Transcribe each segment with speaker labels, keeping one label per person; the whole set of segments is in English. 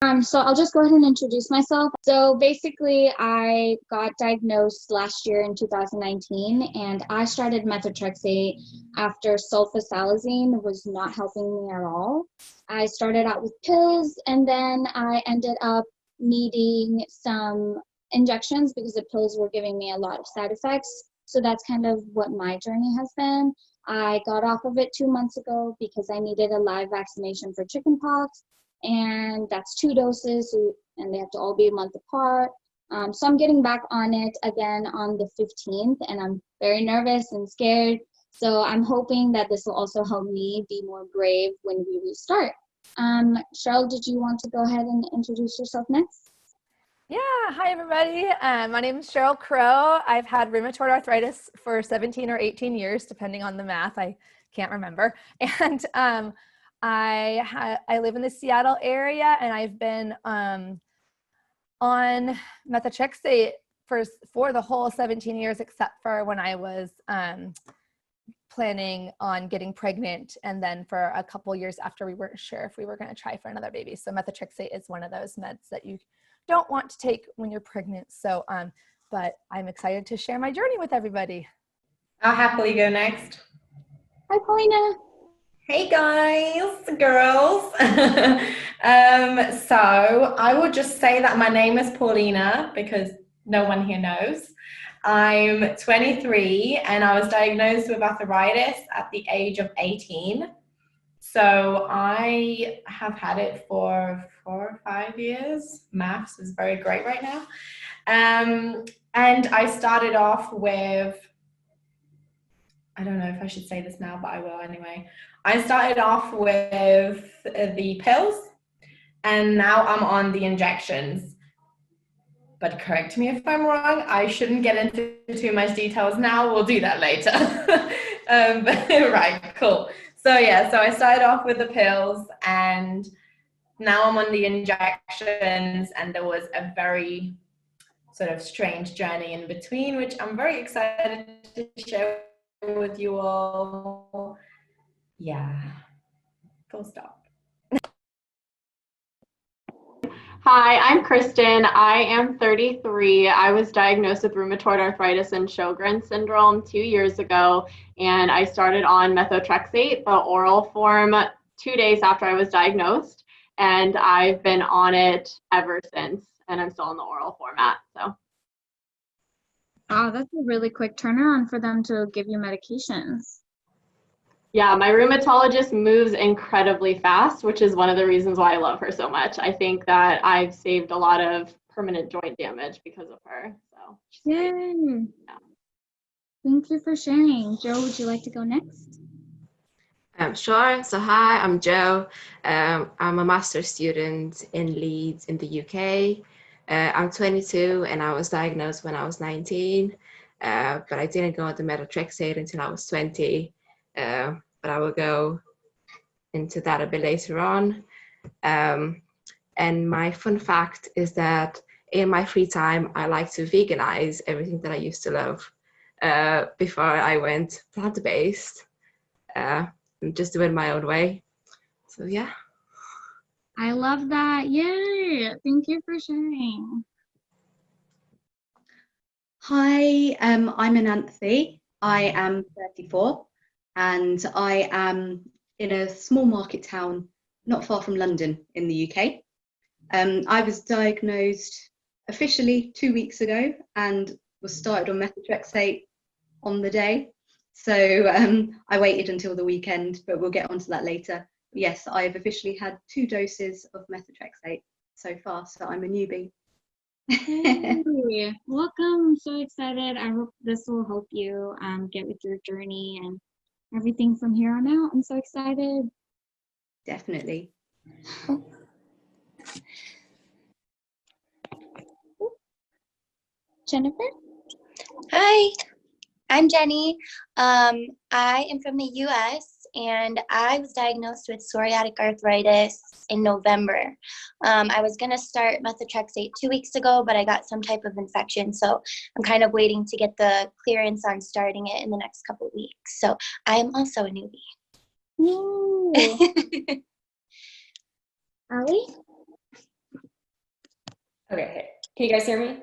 Speaker 1: So I'll just go ahead and introduce myself. So basically, I got diagnosed last year in 2019, and I started methotrexate after sulfasalazine was not helping me at all. I started out with pills, and then I ended up needing some injections because the pills were giving me a lot of side effects. So that's kind of what my journey has been. I got off of it 2 months ago because I needed a live vaccination for chickenpox, and that's 2 doses, and they have to all be a month apart. So I'm getting back on it again on the 15th, and I'm very nervous and scared. So I'm hoping that this will also help me be more brave when we restart. Cheryl, did you want to go ahead and introduce yourself next?
Speaker 2: Yeah, hi everybody. My name is Cheryl Crow. I've had rheumatoid arthritis for 17 or 18 years, depending on the math. I can't remember. And I live in the Seattle area, and I've been on methotrexate for the whole 17 years, except for when I was planning on getting pregnant, and then for a couple years after we weren't sure if we were going to try for another baby. So methotrexate is one of those meds that you don't want to take when you're pregnant. So, but I'm excited to share my journey with everybody.
Speaker 3: I'll happily go next.
Speaker 1: Hi, Paulina.
Speaker 3: Hey guys, girls. So I will just say that my name is Paulina because no one here knows. I'm 23 and I was diagnosed with arthritis at the age of 18. So I have had it for 4 or 5 years. Maths is very great right now. And I started off with, I don't know if I should say this now, but I will anyway. I started off with the pills, and now I'm on the injections. But correct me if I'm wrong. I shouldn't get into too much details now. We'll do that later. Right, cool. So yeah, so I started off with the pills, and now I'm on the injections, and there was a very sort of strange journey in between, which I'm very excited to share with you all. Yeah, full stop.
Speaker 4: Hi, I'm Kristen. I am 33. I was diagnosed with rheumatoid arthritis and Sjogren's syndrome 2 years ago, and I started on methotrexate, the oral form, 2 days after I was diagnosed, and I've been on it ever since, and I'm still in the oral format. So.
Speaker 1: Oh, that's a really quick turnaround for them to give you medications.
Speaker 4: Yeah, my rheumatologist moves incredibly fast, which is one of the reasons why I love her so much. I think that I've saved a lot of permanent joint damage because of her. So
Speaker 1: yay! Yeah. Thank you for sharing. Joe, would you like to go next?
Speaker 5: Sure. So hi, I'm Joe. I'm a master's student in Leeds in the UK. I'm 22 and I was diagnosed when I was 19, but I didn't go on the methotrexate until I was 20. But I will go into that a bit later on. And my fun fact is that in my free time, I like to veganize everything that I used to love before I went plant-based. And just do it my own way. So yeah.
Speaker 1: I love that. Yay! Thank you for sharing.
Speaker 6: Hi, I'm Ananthi. I am 34 and I am in a small market town not far from London in the UK. I was diagnosed officially 2 weeks ago and was started on methotrexate on the day. So I waited until the weekend, but we'll get onto that later. Yes, I've officially had 2 doses of methotrexate so far, so I'm a newbie.
Speaker 1: Hey, welcome. I'm so excited. I hope this will help you get with your journey and everything from here on out. I'm so excited.
Speaker 6: Definitely.
Speaker 1: Jennifer?
Speaker 7: Hi, I'm Jenny. I am from the US and I was diagnosed with psoriatic arthritis in November. I was going to start methotrexate 2 weeks ago, but I got some type of infection. So I'm kind of waiting to get the clearance on starting it in the next couple of weeks. So I am also a newbie.
Speaker 1: Allie?
Speaker 8: Okay, hey. Can you guys hear me?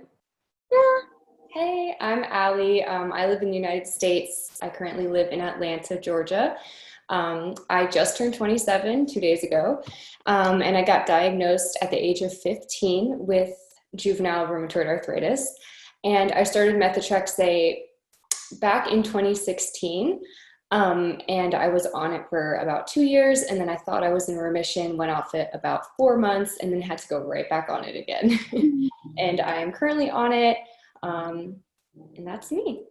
Speaker 1: Yeah.
Speaker 8: Hey, I'm Allie. I live in the United States. I currently live in Atlanta, Georgia. I just turned 27 2 days ago, and I got diagnosed at the age of 15 with juvenile rheumatoid arthritis. And I started methotrexate back in 2016. And I was on it for about 2 years, and then I thought I was in remission, went off it about 4 months, and then had to go right back on it again. And I am currently on it, and that's me.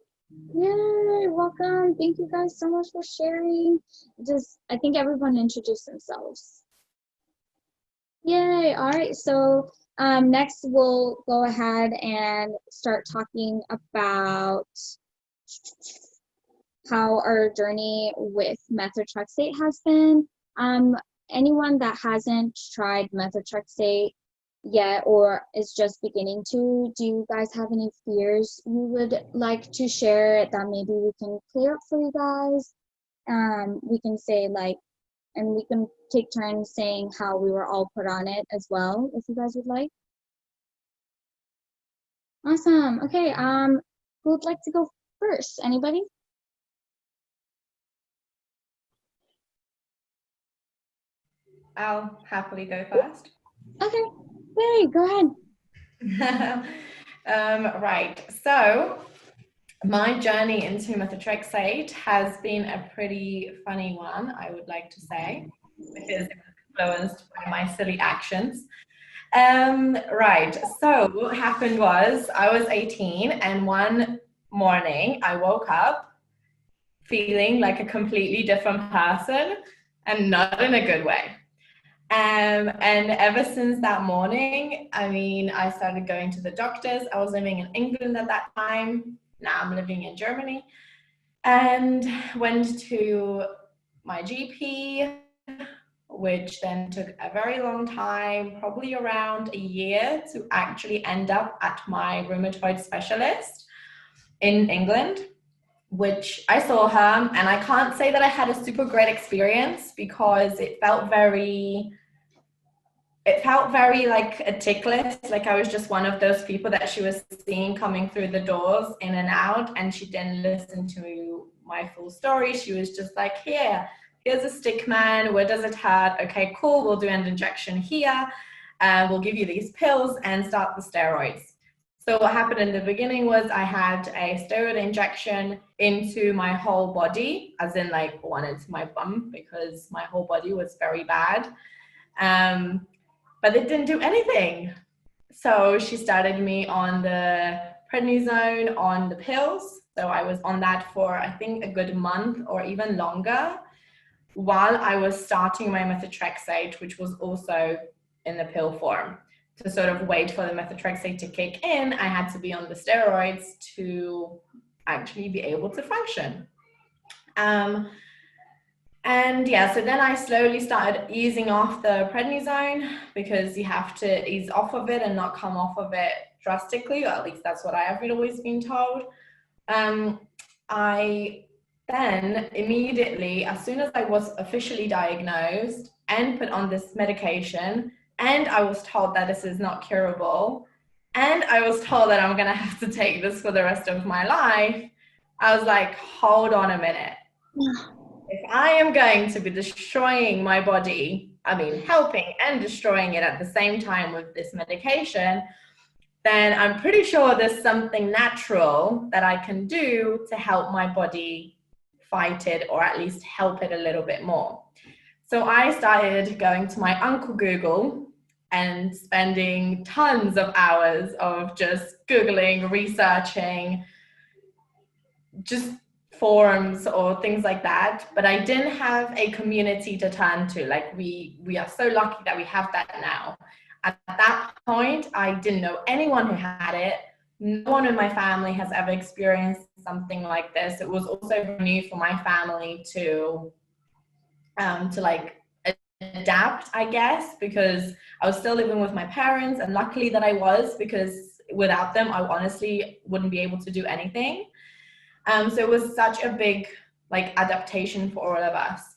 Speaker 1: Yay, welcome. Thank you guys so much for sharing. I think everyone introduced themselves. Yay, all right, so next we'll go ahead and start talking about how our journey with methotrexate has been. Anyone that hasn't tried methotrexate yet or is just beginning to, do you guys have any fears you would like to share that maybe we can clear up for you guys? We can say and we can take turns saying how we were all put on it as well, if you guys would like. Awesome. Okay. Who would like to go first? Anybody?
Speaker 3: I'll happily go first.
Speaker 1: Okay. Yay, go ahead.
Speaker 3: Right, so my journey into methotrexate has been a pretty funny one, I would like to say, because it was influenced by my silly actions. Right, so what happened was I was 18 and one morning I woke up feeling like a completely different person and not in a good way. And ever since that morning, I mean, I started going to the doctors. I was living in England at that time. Now I'm living in Germany. And went to my GP, which then took a very long time, probably around a year, to actually end up at my rheumatoid specialist in England, which I saw her. And I can't say that I had a super great experience because it felt very like a tick list, like I was just one of those people that she was seeing coming through the doors in and out, and she didn't listen to my full story. She was just like, here's a stick man, where does it hurt? Okay, cool, we'll do an injection here, we'll give you these pills and start the steroids. So what happened in the beginning was I had a steroid injection into my whole body, as in like one into my bum, because my whole body was very bad. But it didn't do anything. So she started me on the prednisone, on the pills. So I was on that for, I think, a good month or even longer, while I was starting my methotrexate, which was also in the pill form. To sort of wait for the methotrexate to kick in, I had to be on the steroids to actually be able to function. And yeah, so then I slowly started easing off the prednisone, because you have to ease off of it and not come off of it drastically, or at least that's what I have always been told. I then immediately, as soon as I was officially diagnosed and put on this medication, and I was told that this is not curable, and I was told that I'm gonna have to take this for the rest of my life, I was like, hold on a minute. If I am going to be destroying my body, I mean, helping and destroying it at the same time with this medication, then I'm pretty sure there's something natural that I can do to help my body fight it, or at least help it a little bit more. So I started going to my Uncle Google and spending tons of hours of just Googling, researching, just forums or things like that, but I didn't have a community to turn to. Like we are so lucky that we have that now. At that point, I didn't know anyone who had it. No one in my family has ever experienced something like this. It was also new for my family to like adapt, I guess, because I was still living with my parents, and luckily that I was, because without them, I honestly wouldn't be able to do anything. So it was such a big like adaptation for all of us.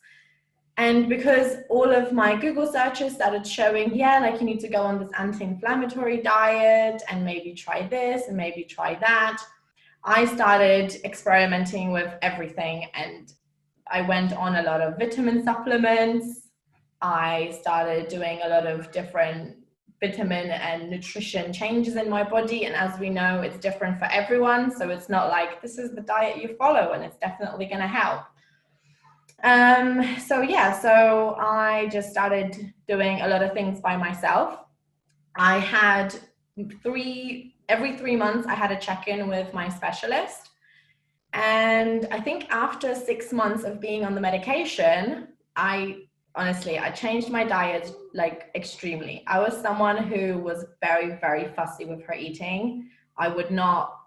Speaker 3: And because all of my Google searches started showing, yeah, like you need to go on this anti-inflammatory diet and maybe try this and maybe try that, I started experimenting with everything, and I went on a lot of vitamin supplements. I started doing a lot of different vitamin and nutrition changes in my body. And as we know, it's different for everyone. So it's not like this is the diet you follow and it's definitely going to help. So I just started doing a lot of things by myself. I had every 3 months I had a check-in with my specialist. And I think after 6 months of being on the medication, I changed my diet like extremely. I was someone who was very, very fussy with her eating. I would not,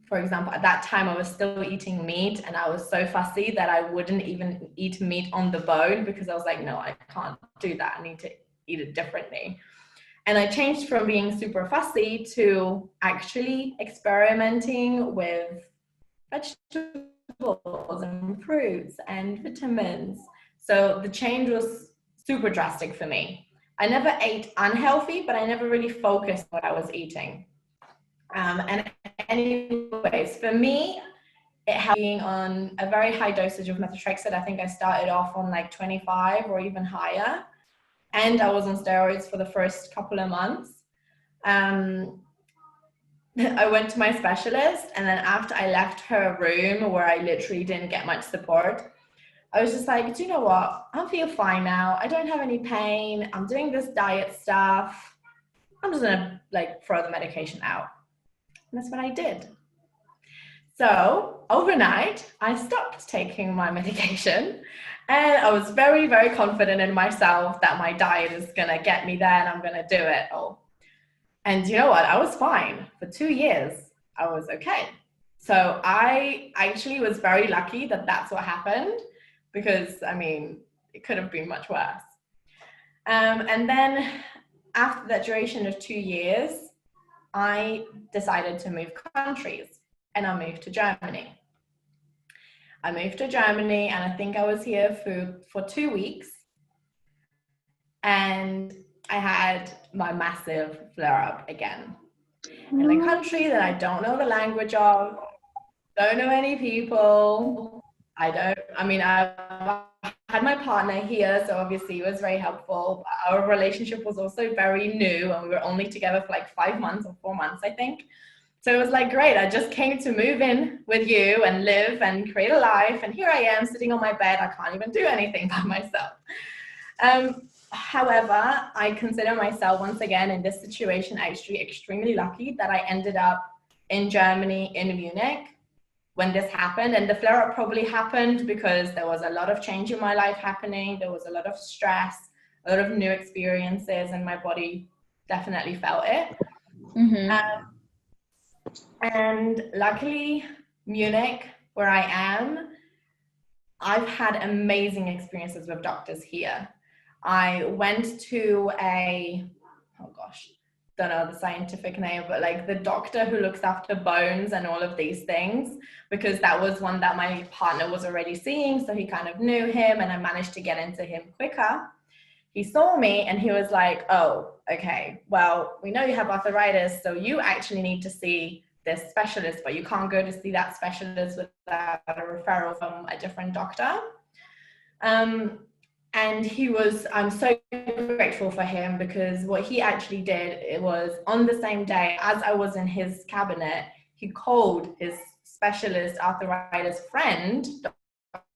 Speaker 3: for example, at that time I was still eating meat, and I was so fussy that I wouldn't even eat meat on the bone because I was like, no, I can't do that. I need to eat it differently. And I changed from being super fussy to actually experimenting with vegetables and fruits and vitamins. So the change was super drastic for me. I never ate unhealthy, but I never really focused on what I was eating. And anyways, for me, it helped being on a very high dosage of methotrexate. I think I started off on like 25 or even higher. And I was on steroids for the first couple of months. I went to my specialist, and then after I left her room where I literally didn't get much support, I was just like, do you know what? I feel fine now. I don't have any pain. I'm doing this diet stuff. I'm just gonna like throw the medication out. And that's what I did. So overnight, I stopped taking my medication, and I was very, very confident in myself that my diet is gonna get me there and I'm gonna do it all. And you know what? I was fine. For 2 years, I was okay. So I actually was very lucky that that's what happened, because I mean, it could have been much worse. And then after that duration of 2 years, I decided to move countries, and I moved to Germany. I moved to Germany, and I think I was here for 2 weeks, and I had my massive flare-up again in a country that I don't know the language of, don't know any people. I had my partner here, so obviously it was very helpful. But our relationship was also very new, and we were only together for like 5 months or 4 months, I think. So it was like, great, I just came to move in with you and live and create a life. And here I am sitting on my bed. I can't even do anything by myself. However, I consider myself once again in this situation actually extremely lucky that I ended up in Germany, in Munich, when this happened. And the flare-up probably happened because there was a lot of change in my life happening. There was a lot of stress, a lot of new experiences, and my body definitely felt it. Mm-hmm. And luckily, Munich, where I am, I've had amazing experiences with doctors here. I went to don't know the scientific name, but like the doctor who looks after bones and all of these things, because that was one that my partner was already seeing. So he kind of knew him, and I managed to get into him quicker. He saw me and he was like, oh, okay, well, we know you have arthritis, so you actually need to see this specialist, but you can't go to see that specialist without a referral from a different doctor. And I'm so grateful for him, because what he actually did, it was on the same day as I was in his cabinet, he called his specialist arthritis friend,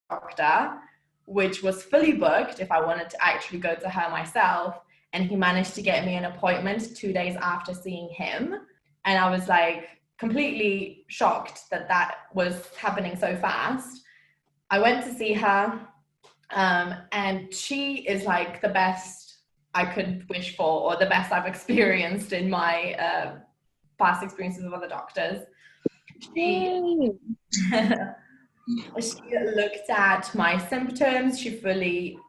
Speaker 3: doctor, which was fully booked if I wanted to actually go to her myself. And he managed to get me an appointment 2 days after seeing him. And I was like completely shocked that that was happening so fast. I went to see her. And she is like the best I could wish for, or the best I've experienced in my past experiences with other doctors. She looked at my symptoms. She fully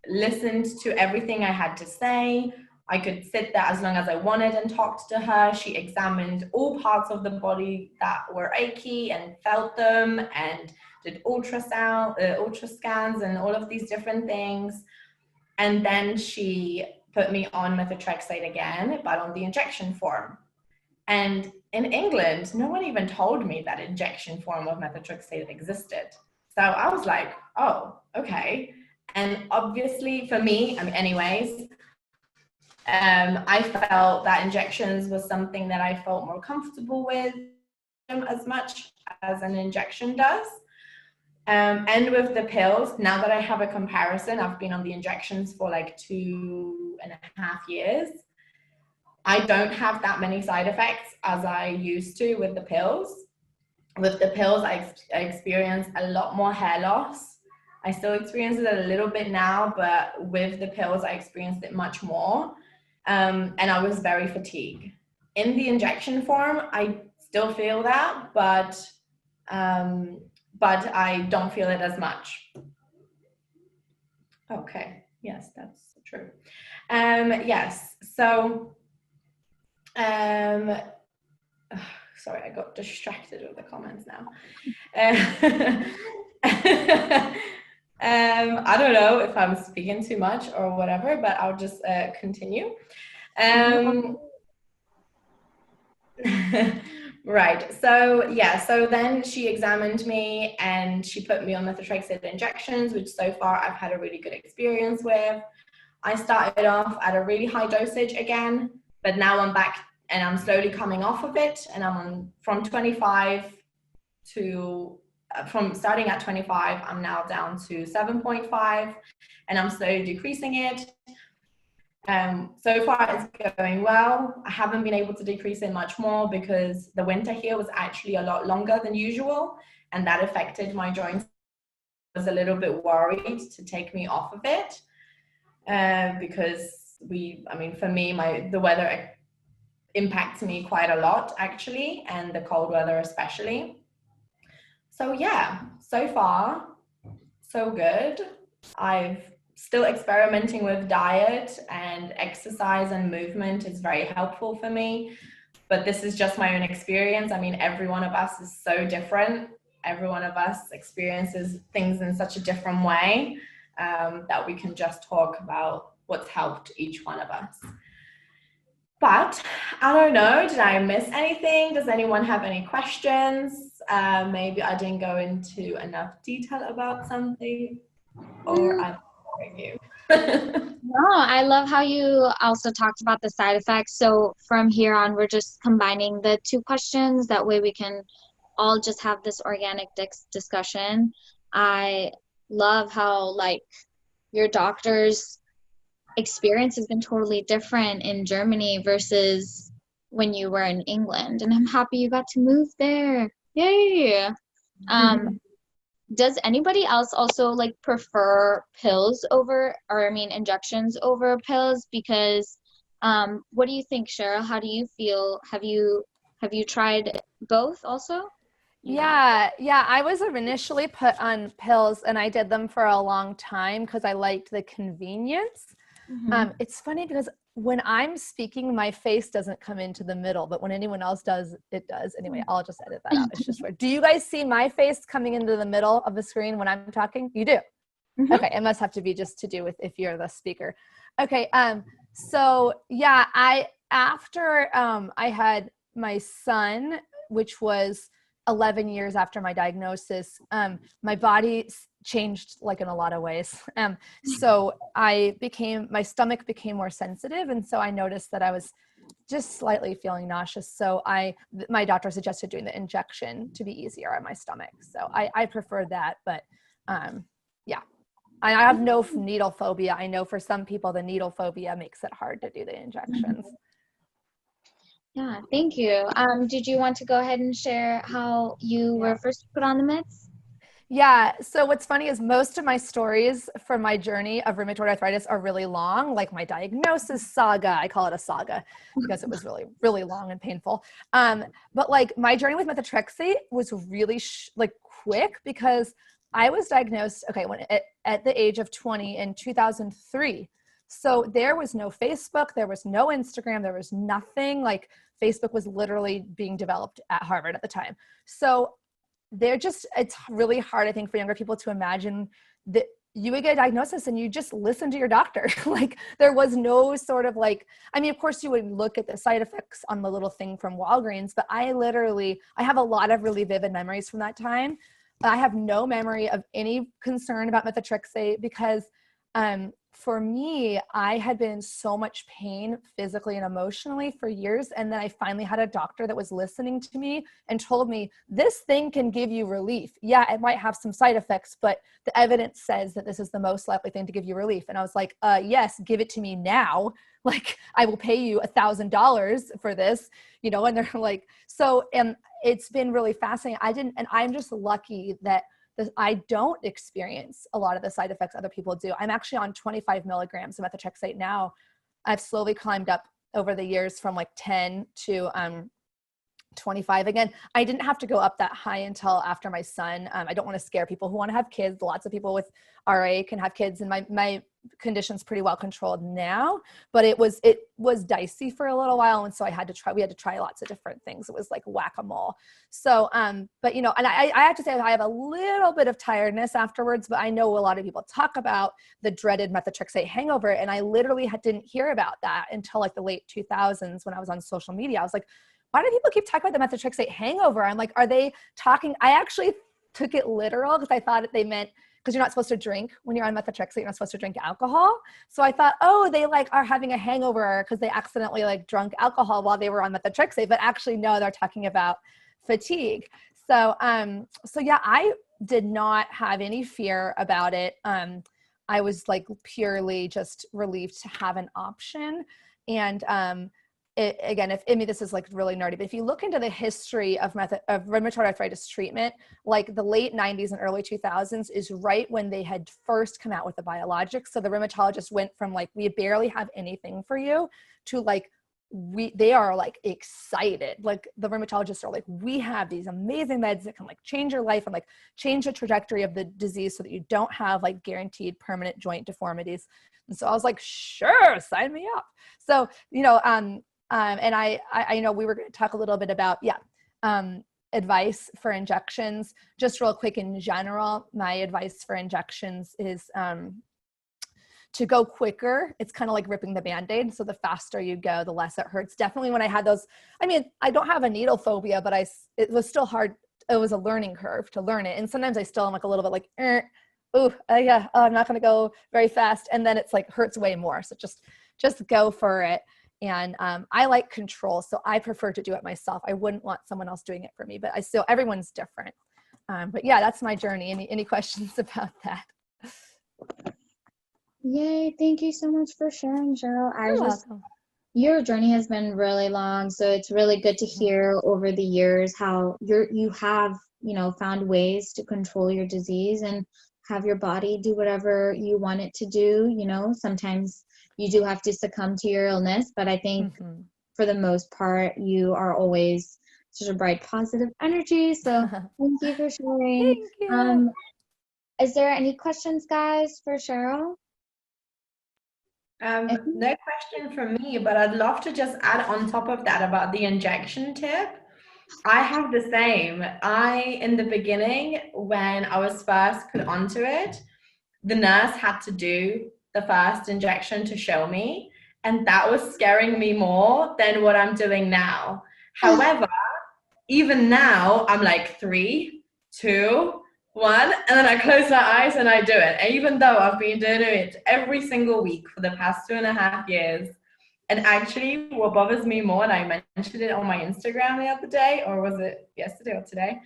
Speaker 3: listened to everything I had to say. I could sit there as long as I wanted and talked to her. She examined all parts of the body that were achy and felt them, and did ultra scans and all of these different things. And then she put me on methotrexate again, but on the injection form. And in England, no one even told me that injection form of methotrexate existed. So I was like, oh, okay. And obviously for me, anyways, I felt that injections was something that I felt more comfortable with as much as an injection does. And with the pills, now that I have a comparison, I've been on the injections for like 2.5 years. I don't have that many side effects as I used to with the pills. With the pills, I experience a lot more hair loss. I still experience it a little bit now, but with the pills, I experienced it much more. And I was very fatigued. In the injection form, I still feel that, but I don't feel it as much. Okay, yes, that's true. Yes, so, sorry, I got distracted with the comments now. I don't know if I'm speaking too much or whatever, but I'll just continue. Right, so yeah, so then she examined me and she put me on methotrexate injections, which so far I've had a really good experience with. I started off at a really high dosage again, but now I'm back and I'm slowly coming off of it, and I'm on from starting at 25, I'm now down to 7.5, and I'm slowly decreasing it. So far it's going well. I haven't been able to decrease it much more because the winter here was actually a lot longer than usual, and that affected my joints. I was a little bit worried to take me off of it because for me, the weather impacts me quite a lot actually, and the cold weather especially. So yeah, so far so good. I've still experimenting with diet, and exercise and movement is very helpful for me, but this is just my own experience. Every one of us is so different. Every one of us experiences things in such a different way that we can just talk about what's helped each one of us. But I don't know, did I miss anything? Does anyone have any questions? Maybe I didn't go into enough detail about something, or I'm boring you.
Speaker 1: No, I love how you also talked about the side effects. So from here on, we're just combining the two questions. That way we can all just have this organic discussion. I love how your doctor's experience has been totally different in Germany versus when you were in England, and I'm happy you got to move there. Yay! Does anybody else also prefer pills over, injections over pills? Because what do you think, Cheryl? How do you feel? Have you tried both also?
Speaker 2: Yeah, I was initially put on pills, and I did them for a long time because I liked the convenience. It's funny because when I'm speaking, my face doesn't come into the middle, but when anyone else does, it does. Anyway, I'll just edit that out. It's just weird. Do you guys see my face coming into the middle of the screen when I'm talking? You do? Okay, it must have to be just to do with if you're the speaker. Okay, so yeah, after I had my son, which was 11 years after my diagnosis, my body changed in a lot of ways. So my stomach became more sensitive. And so I noticed that I was just slightly feeling nauseous. So my doctor suggested doing the injection to be easier on my stomach. So I prefer that, but yeah, I have no needle phobia. I know for some people, the needle phobia makes it hard to do the injections.
Speaker 1: Yeah, thank you. Did you want to go ahead and share how you were first put on the meds?
Speaker 2: Yeah, so what's funny is most of my stories from my journey of rheumatoid arthritis are really long, like my diagnosis saga. I call it a saga because it was really, really long and painful. But my journey with methotrexate was really quick because I was diagnosed, at the age of 20 in 2003. So there was no Facebook, there was no Instagram, there was nothing. Like Facebook was literally being developed at Harvard at the time. So it's really hard, I think, for younger people to imagine that you would get a diagnosis and you just listen to your doctor. Like there was no sort of like, I mean, of course you would look at the side effects on the little thing from Walgreens, but I have a lot of really vivid memories from that time. I have no memory of any concern about methotrexate because for me, I had been in so much pain physically and emotionally for years. And then I finally had a doctor that was listening to me and told me, this thing can give you relief. Yeah, it might have some side effects, but the evidence says that this is the most likely thing to give you relief. And I was like, yes, give it to me now. Like I will pay you $1,000 for this, and they're like, so, and it's been really fascinating. I'm just lucky that I don't experience a lot of the side effects other people do. I'm actually on 25 milligrams of methotrexate now. I've slowly climbed up over the years from like 10 to 25 again. I didn't have to go up that high until after my son. I don't want to scare people who want to have kids. Lots of people with RA can have kids, and my condition's pretty well controlled now, but it was dicey for a little while. And so we had to try lots of different things. It was like whack-a-mole. So, but and I have to say I have a little bit of tiredness afterwards, but I know a lot of people talk about the dreaded methotrexate hangover. And I literally didn't hear about that until like the late 2000s when I was on social media. I was like, why do people keep talking about the methotrexate hangover? I'm like, are they talking? I actually took it literal because I thought they meant, because you're not supposed to drink when you're on methotrexate, you're not supposed to drink alcohol. So I thought, oh, they like are having a hangover because they accidentally like drunk alcohol while they were on methotrexate, but actually no, they're talking about fatigue. So, so yeah, I did not have any fear about it. I was like purely just relieved to have an option. And, this is like really nerdy, but if you look into the history of rheumatoid arthritis treatment, like the late 90s and early 2000s is right when they had first come out with the biologics. So the rheumatologist went from like, we barely have anything for you to like, they are like excited. Like the rheumatologists are like, we have these amazing meds that can like change your life and like change the trajectory of the disease so that you don't have like guaranteed permanent joint deformities. And so I was like, sure, sign me up. So, and I know we were going to talk a little bit about, advice for injections. Just real quick in general, my advice for injections is to go quicker. It's kind of like ripping the Band-Aid. So the faster you go, the less it hurts. Definitely when I had those, I mean, I don't have a needle phobia, but it was still hard. It was a learning curve to learn it. And sometimes I still am like a little bit like, I'm not going to go very fast. And then it's like hurts way more. So just go for it. And I like control, so I prefer to do it myself. I wouldn't want someone else doing it for me, but everyone's different. But yeah, that's my journey. Any questions about that?
Speaker 1: Yay, thank you so much for sharing, Cheryl.
Speaker 2: You're welcome.
Speaker 1: Your journey has been really long, so it's really good to hear over the years how you have, found ways to control your disease and have your body do whatever you want it to do. Sometimes you do have to succumb to your illness, but I think for the most part, you are always such a bright, positive energy. So thank you for sharing.
Speaker 2: Thank you.
Speaker 1: Is there any questions, guys, for Cheryl?
Speaker 3: No question from me, but I'd love to just add on top of that about the injection tip. I have the same. In the beginning, when I was first put onto it, the nurse had to do the first injection to show me, and that was scaring me more than what I'm doing now. However, even now, I'm like 3, 2, 1, and then I close my eyes and I do it. And even though I've been doing it every single week for the past 2.5 years, and actually what bothers me more, and I mentioned it on my Instagram the other day, or was it yesterday or today,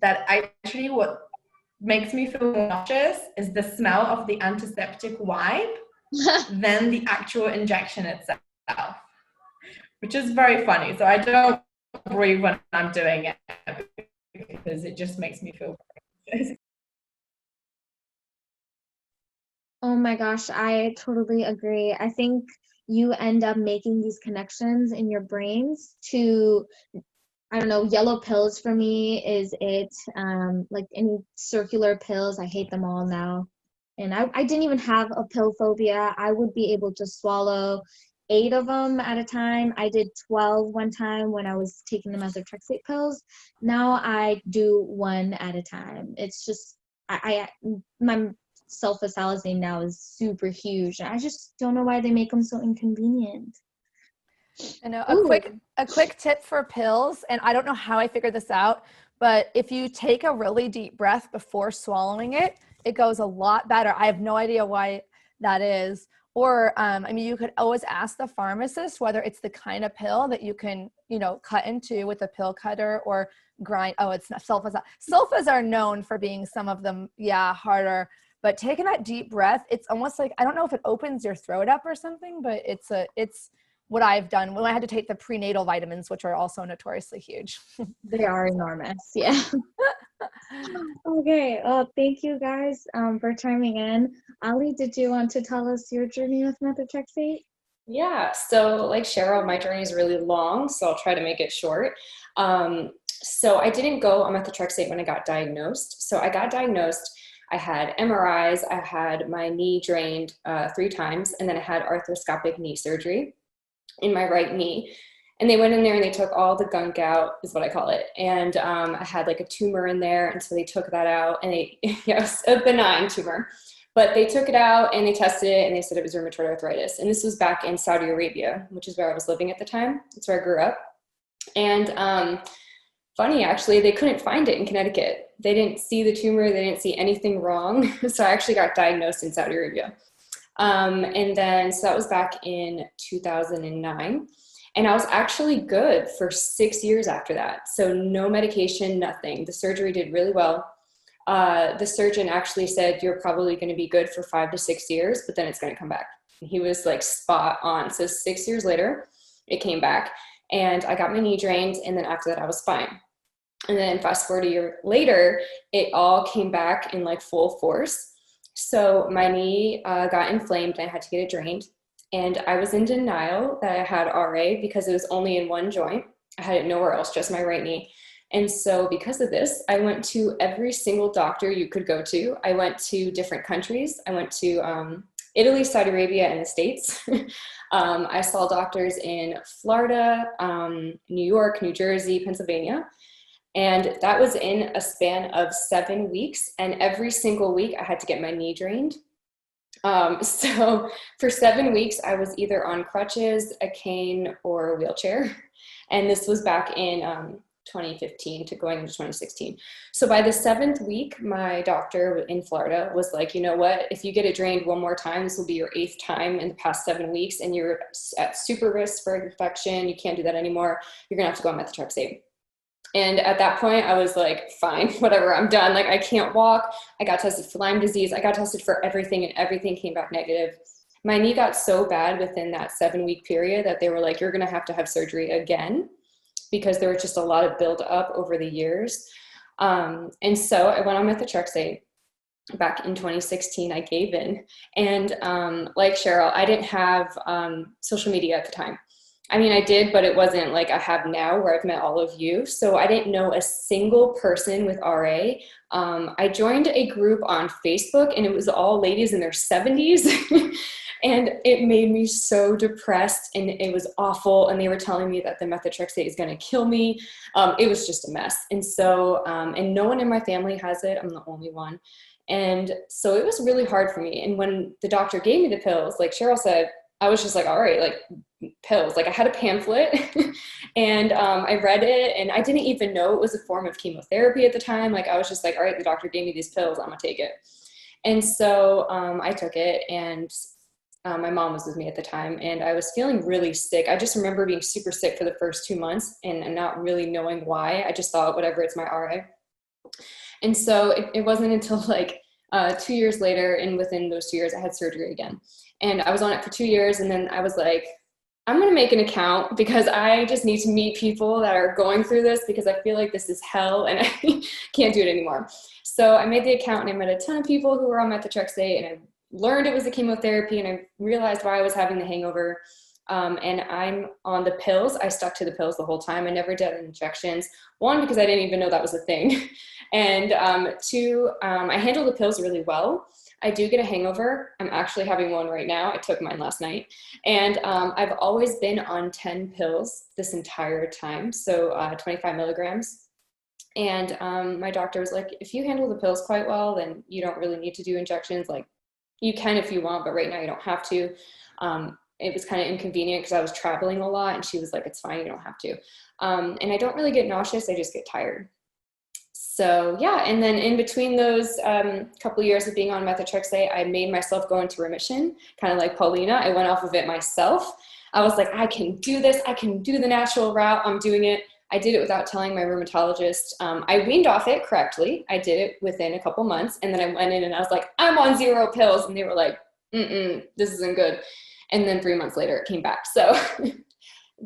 Speaker 3: that actually what makes me feel nauseous is the smell of the antiseptic wipe than the actual injection itself, which is very funny. So I don't breathe when I'm doing it because it just makes me feel very
Speaker 1: Oh my gosh, I totally agree. I think you end up making these connections in your brains to, I don't know, yellow pills for me is it, like any circular pills, I hate them all now. And I didn't even have a pill phobia. I would be able to swallow 8 of them at a time. I did 12 one time when I was taking the methotrexate pills. Now I do 1 at a time. It's just, my sulfasalazine now is super huge. I just don't know why they make them so inconvenient.
Speaker 2: I know. A quick tip for pills, and I don't know how I figured this out, but if you take a really deep breath before swallowing it, it goes a lot better. I have no idea why that is. Or, I mean, you could always ask the pharmacist whether it's the kind of pill that you can, cut into with a pill cutter or grind. Oh, it's not sulfas. Sulfas are known for being some of them, harder. But taking that deep breath, it's almost like, I don't know if it opens your throat up or something, but it's what I've done when I had to take the prenatal vitamins, which are also notoriously huge.
Speaker 1: They are enormous. Yeah. Okay. Thank you guys for chiming in. Ali, did you want to tell us your journey with methotrexate?
Speaker 8: Yeah. So like Cheryl, my journey is really long, so I'll try to make it short. So I didn't go on methotrexate when I got diagnosed. So I got diagnosed. I had MRIs. I had my knee drained 3 times, and then I had arthroscopic knee surgery in my right knee. And they went in there and they took all the gunk out, is what I call it. And I had like a tumor in there. And so they took that out, and it was a benign tumor, but they took it out and they tested it and they said it was rheumatoid arthritis. And this was back in Saudi Arabia, which is where I was living at the time. That's where I grew up. And funny, actually, they couldn't find it in Connecticut. They didn't see the tumor. They didn't see anything wrong. So I actually got diagnosed in Saudi Arabia. And then, so that was back in 2009. And I was actually good for 6 years after that. So no medication, nothing. The surgery did really well. The surgeon actually said, you're probably going to be good for 5 to 6 years, but then it's going to come back. And he was like spot on. So 6 years later, it came back and I got my knee drained. And then after that, I was fine. And then fast forward a year later, it all came back in like full force. So my knee got inflamed and I had to get it drained. And I was in denial that I had RA because it was only in one joint. I had it nowhere else, just my right knee. And so because of this, I went to every single doctor you could go to. I went to different countries. I went to Italy, Saudi Arabia, and the States. I saw doctors in Florida, New York, New Jersey, Pennsylvania. And that was in a span of 7 weeks. And every single week I had to get my knee drained. So for 7 weeks, I was either on crutches, a cane, or a wheelchair. And this was back in 2015 to going into 2016. So by the 7th week, my doctor in Florida was like, you know what, if you get it drained one more time, this will be your 8th time in the past 7 weeks, and you're at super risk for infection. You can't do that anymore. You're gonna have to go on methotrexate. And at that point, I was like, fine, whatever, I'm done. Like, I can't walk. I got tested for Lyme disease. I got tested for everything, and everything came back negative. My knee got so bad within that 7-week period that they were like, you're going to have surgery again, because there was just a lot of build up over the years. And so I went on methotrexate. Back in 2016, I gave in. And like Cheryl, I didn't have social media at the time. I mean, I did, but it wasn't like I have now where I've met all of you. So I didn't know a single person with RA. I joined a group on Facebook, and it was all ladies in their 70s. And it made me so depressed, and it was awful. And they were telling me that the methotrexate is going to kill me. It was just a mess. And so, and no one in my family has it. I'm the only one. And so it was really hard for me. And when the doctor gave me the pills, like Cheryl said, I was just like, all right, like pills. Like I had a pamphlet and I read it, and I didn't even know it was a form of chemotherapy at the time. Like I was just like, all right, the doctor gave me these pills, I'm gonna take it. And so I took it, and my mom was with me at the time, and I was feeling really sick. I just remember being super sick for the first 2 months and not really knowing why. I just thought, whatever, it's my RA. And so it wasn't until like 2 years later, and within those 2 years, I had surgery again. And I was on it for 2 years, and then I was like, I'm going to make an account because I just need to meet people that are going through this, because I feel like this is hell and I can't do it anymore. So I made the account, and I met a ton of people who were on methotrexate, and I learned it was a chemotherapy, and I realized why I was having the hangover. And I'm on the pills. I stuck to the pills the whole time. I never did injections. 1, because I didn't even know that was a thing. And 2, I handled the pills really well. I do get a hangover. I'm actually having one right now. I took mine last night. And I've always been on 10 pills this entire time, so 25 milligrams. And my doctor was like, if you handle the pills quite well, then you don't really need to do injections. Like, you can if you want, but right now you don't have to. It was kind of inconvenient because I was traveling a lot, and she was like, it's fine, you don't have to. And I don't really get nauseous, I just get tired. So yeah, and then in between those couple of years of being on methotrexate, I made myself go into remission, kind of like Paulina. I went off of it myself. I was like, I can do this. I can do the natural route. I'm doing it. I did it without telling my rheumatologist. I weaned off it correctly. I did it within a couple months. And then I went in and I was like, I'm on 0 pills. And they were like, this isn't good. And then 3 months later, it came back. So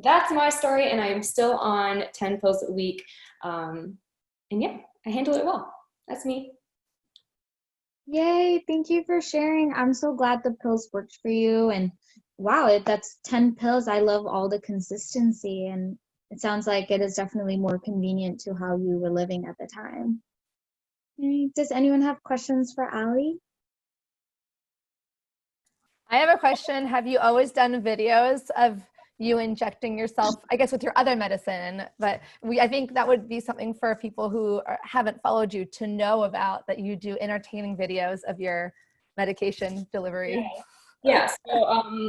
Speaker 8: that's my story. And I am still on 10 pills a week. And yeah, I handle it well. That's me.
Speaker 1: Yay, thank you for sharing. I'm so glad the pills worked for you. And wow, that's 10 pills. I love all the consistency, and it sounds like it is definitely more convenient to how you were living at the time. Does anyone have questions for Allie?
Speaker 2: I have a question. Have you always done videos of you injecting yourself, I guess with your other medicine, but I think that would be something for people who haven't followed you to know about, that you do entertaining videos of your medication delivery.
Speaker 8: Yeah, so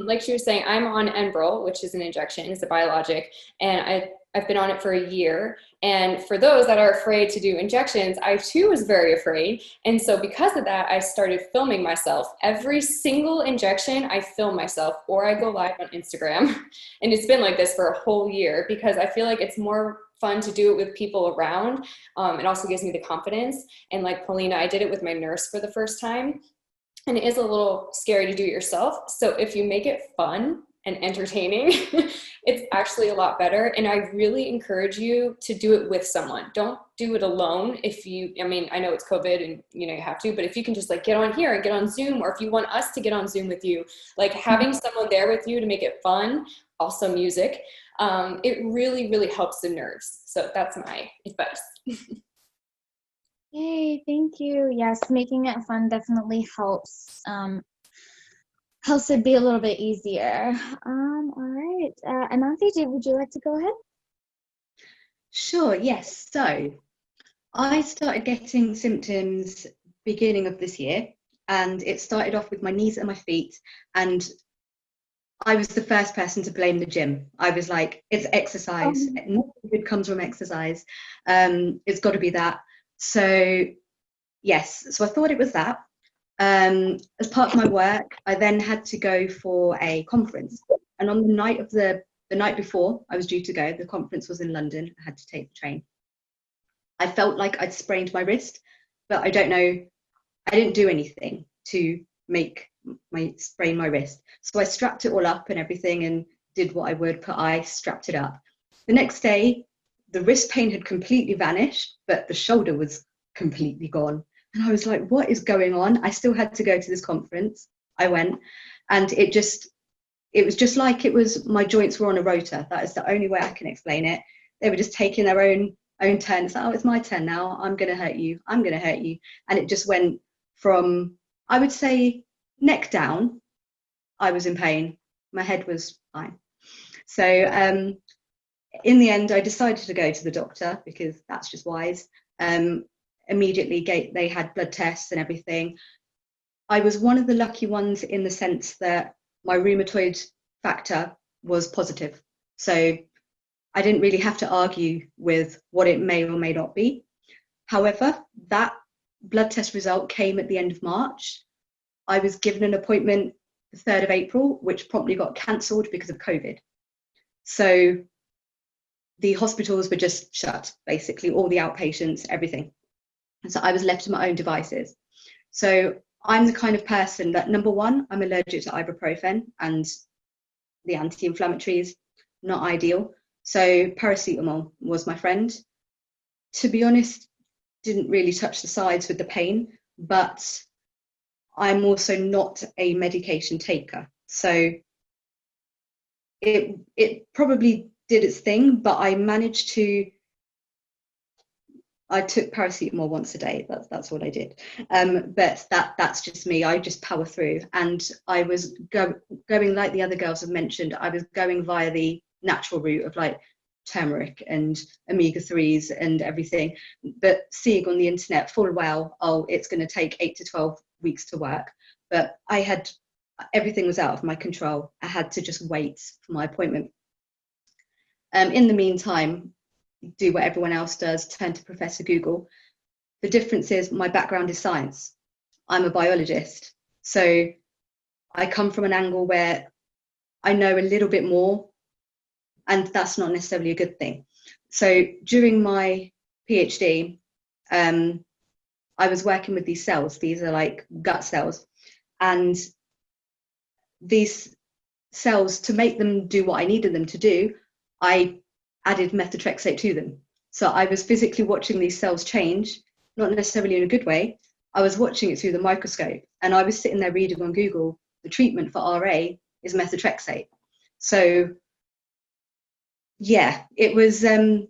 Speaker 8: like she was saying, I'm on Enbrel, which is an injection, it's a biologic, and I've been on it for a year. And for those that are afraid to do injections, I too was very afraid. And so because of that, I started filming myself. Every single injection, I film myself, or I go live on Instagram. And it's been like this for a whole year because I feel like it's more fun to do it with people around. It also gives me the confidence. And like Paulina, I did it with my nurse for the first time. And it is a little scary to do it yourself. So if you make it fun and entertaining, it's actually a lot better. And I really encourage you to do it with someone. Don't do it alone. I mean, I know it's COVID and you have to, but if you can just like get on here and get on Zoom, or if you want us to get on Zoom with you, like having someone there with you to make it fun, also music, it really, really helps the nerves. So that's my advice.
Speaker 1: Yay, thank you. Yes, making it fun definitely helps. Helps it be a little bit easier. All right. Ananthi, would you like to go ahead?
Speaker 6: Sure, yes. So I started getting symptoms beginning of this year, and it started off with my knees and my feet, and I was the first person to blame the gym. I was like, it's exercise. Nothing good comes from exercise. It's got to be that. So yes, so I thought it was that. As part of my work, I then had to go for a conference, and on the night before I was due to go, the conference was in London. I had to take the train. I felt like I'd sprained my wrist, but I don't know, I didn't do anything to make sprain my wrist. So I strapped it all up and everything and did what I would, put ice, strapped it up. The next day, the wrist pain had completely vanished, but the shoulder was completely gone. And I was like, what is going on? I still had to go to this conference. I went, and it was just like my joints were on a rotor. That is the only way I can explain it. They were just taking their own turn. It's like, oh, it's my turn now. I'm going to hurt you. I'm going to hurt you. And it just went from, I would say, neck down. I was in pain. My head was fine. So in the end, I decided to go to the doctor because that's just wise. Immediately, they had blood tests and everything. I was one of the lucky ones in the sense that my rheumatoid factor was positive. So I didn't really have to argue with what it may or may not be. However, that blood test result came at the end of March. I was given an appointment the 3rd of April, which promptly got cancelled because of COVID. So the hospitals were just shut, basically, all the outpatients, everything. And so I was left to my own devices. So I'm the kind of person that, number one, I'm allergic to ibuprofen and the anti-inflammatories, not ideal. So paracetamol was my friend. To be honest, didn't really touch the sides with the pain, but I'm also not a medication taker. So it probably did its thing, but I managed to I took paracetamol once a day. That's what I did. But that's just me. I just power through. And I was going, like the other girls have mentioned, I was going via the natural route of like turmeric and omega-3s and everything, but seeing on the internet full well, oh, it's going to take 8 to 12 weeks to work. But everything was out of my control. I had to just wait for my appointment. In the meantime, do what everyone else does, turn to Professor Google. The difference is my background is science. I'm a biologist. So I come from an angle where I know a little bit more, and that's not necessarily a good thing. So during my PhD, I was working with these cells. These are like gut cells. And these cells, to make them do what I needed them to do, I added methotrexate to them. So I was physically watching these cells change, not necessarily in a good way. I was watching it through the microscope, and I was sitting there reading on Google, the treatment for RA is methotrexate. So yeah, it was to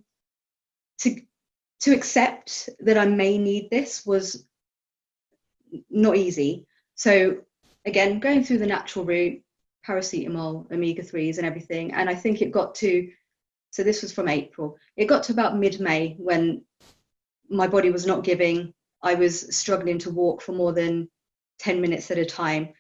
Speaker 6: accept that I may need this was not easy. So again, going through the natural route, paracetamol, omega-3s and everything. And I think it got to, so this was from April, it got to about mid-May when my body was not giving. I was struggling to walk for more than 10 minutes at a time.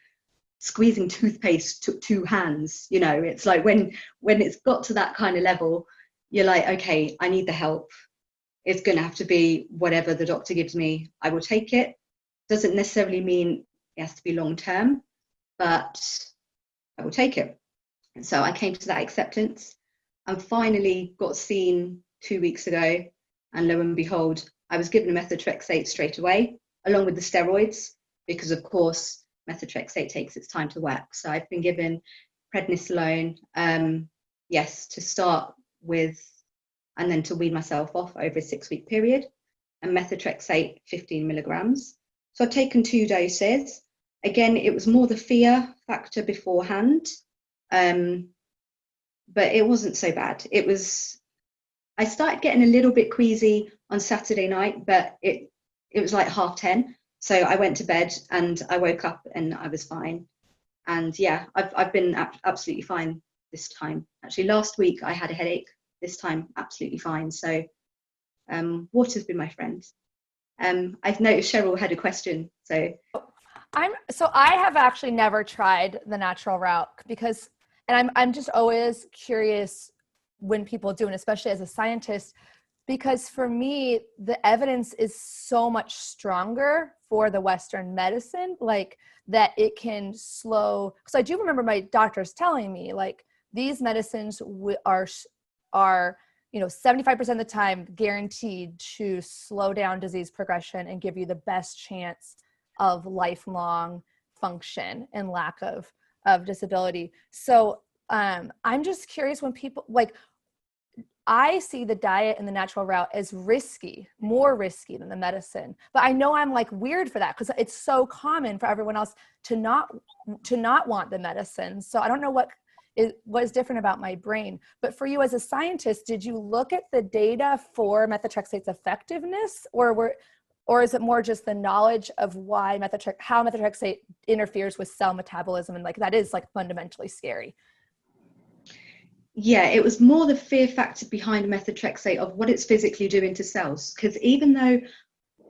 Speaker 6: Squeezing toothpaste took 2 hands. You know, it's like when it's got to that kind of level, you're like, okay, I need the help. It's going to have to be whatever the doctor gives me, I will take it. Doesn't necessarily mean it has to be long term, but I will take it. And so I came to that acceptance and finally got seen 2 weeks ago. And lo and behold, I was given a methotrexate straight away, along with the steroids, because of course, methotrexate takes its time to work. So I've been given prednisolone, yes, to start with, and then to wean myself off over a 6-week period, and methotrexate 15 milligrams. So I've taken 2 doses. Again, it was more the fear factor beforehand, but it wasn't so bad. I started getting a little bit queasy on Saturday night, but it was like 10:30. So I went to bed and I woke up and I was fine. And yeah, I've been absolutely fine this time. Actually, last week I had a headache. This time, absolutely fine. So water's been my friend. I've noticed Cheryl had a question. So
Speaker 2: I have actually never tried the natural route because, and I'm just always curious when people do, and especially as a scientist, because for me, the evidence is so much stronger for the Western medicine, like that it can slow. Because I do remember my doctors telling me, like, these medicines are 75% of the time guaranteed to slow down disease progression and give you the best chance of lifelong function and lack of disability. So I'm just curious, when people, like, I see the diet and the natural route as risky, more risky than the medicine. But I know I'm like weird for that because it's so common for everyone else to not want the medicine. So I don't know what is different about my brain. But for you as a scientist, did you look at the data for methotrexate's effectiveness, or is it more just the knowledge of how methotrexate interferes with cell metabolism, and like that is like fundamentally scary?
Speaker 6: Yeah, it was more the fear factor behind methotrexate of what it's physically doing to cells. Because even though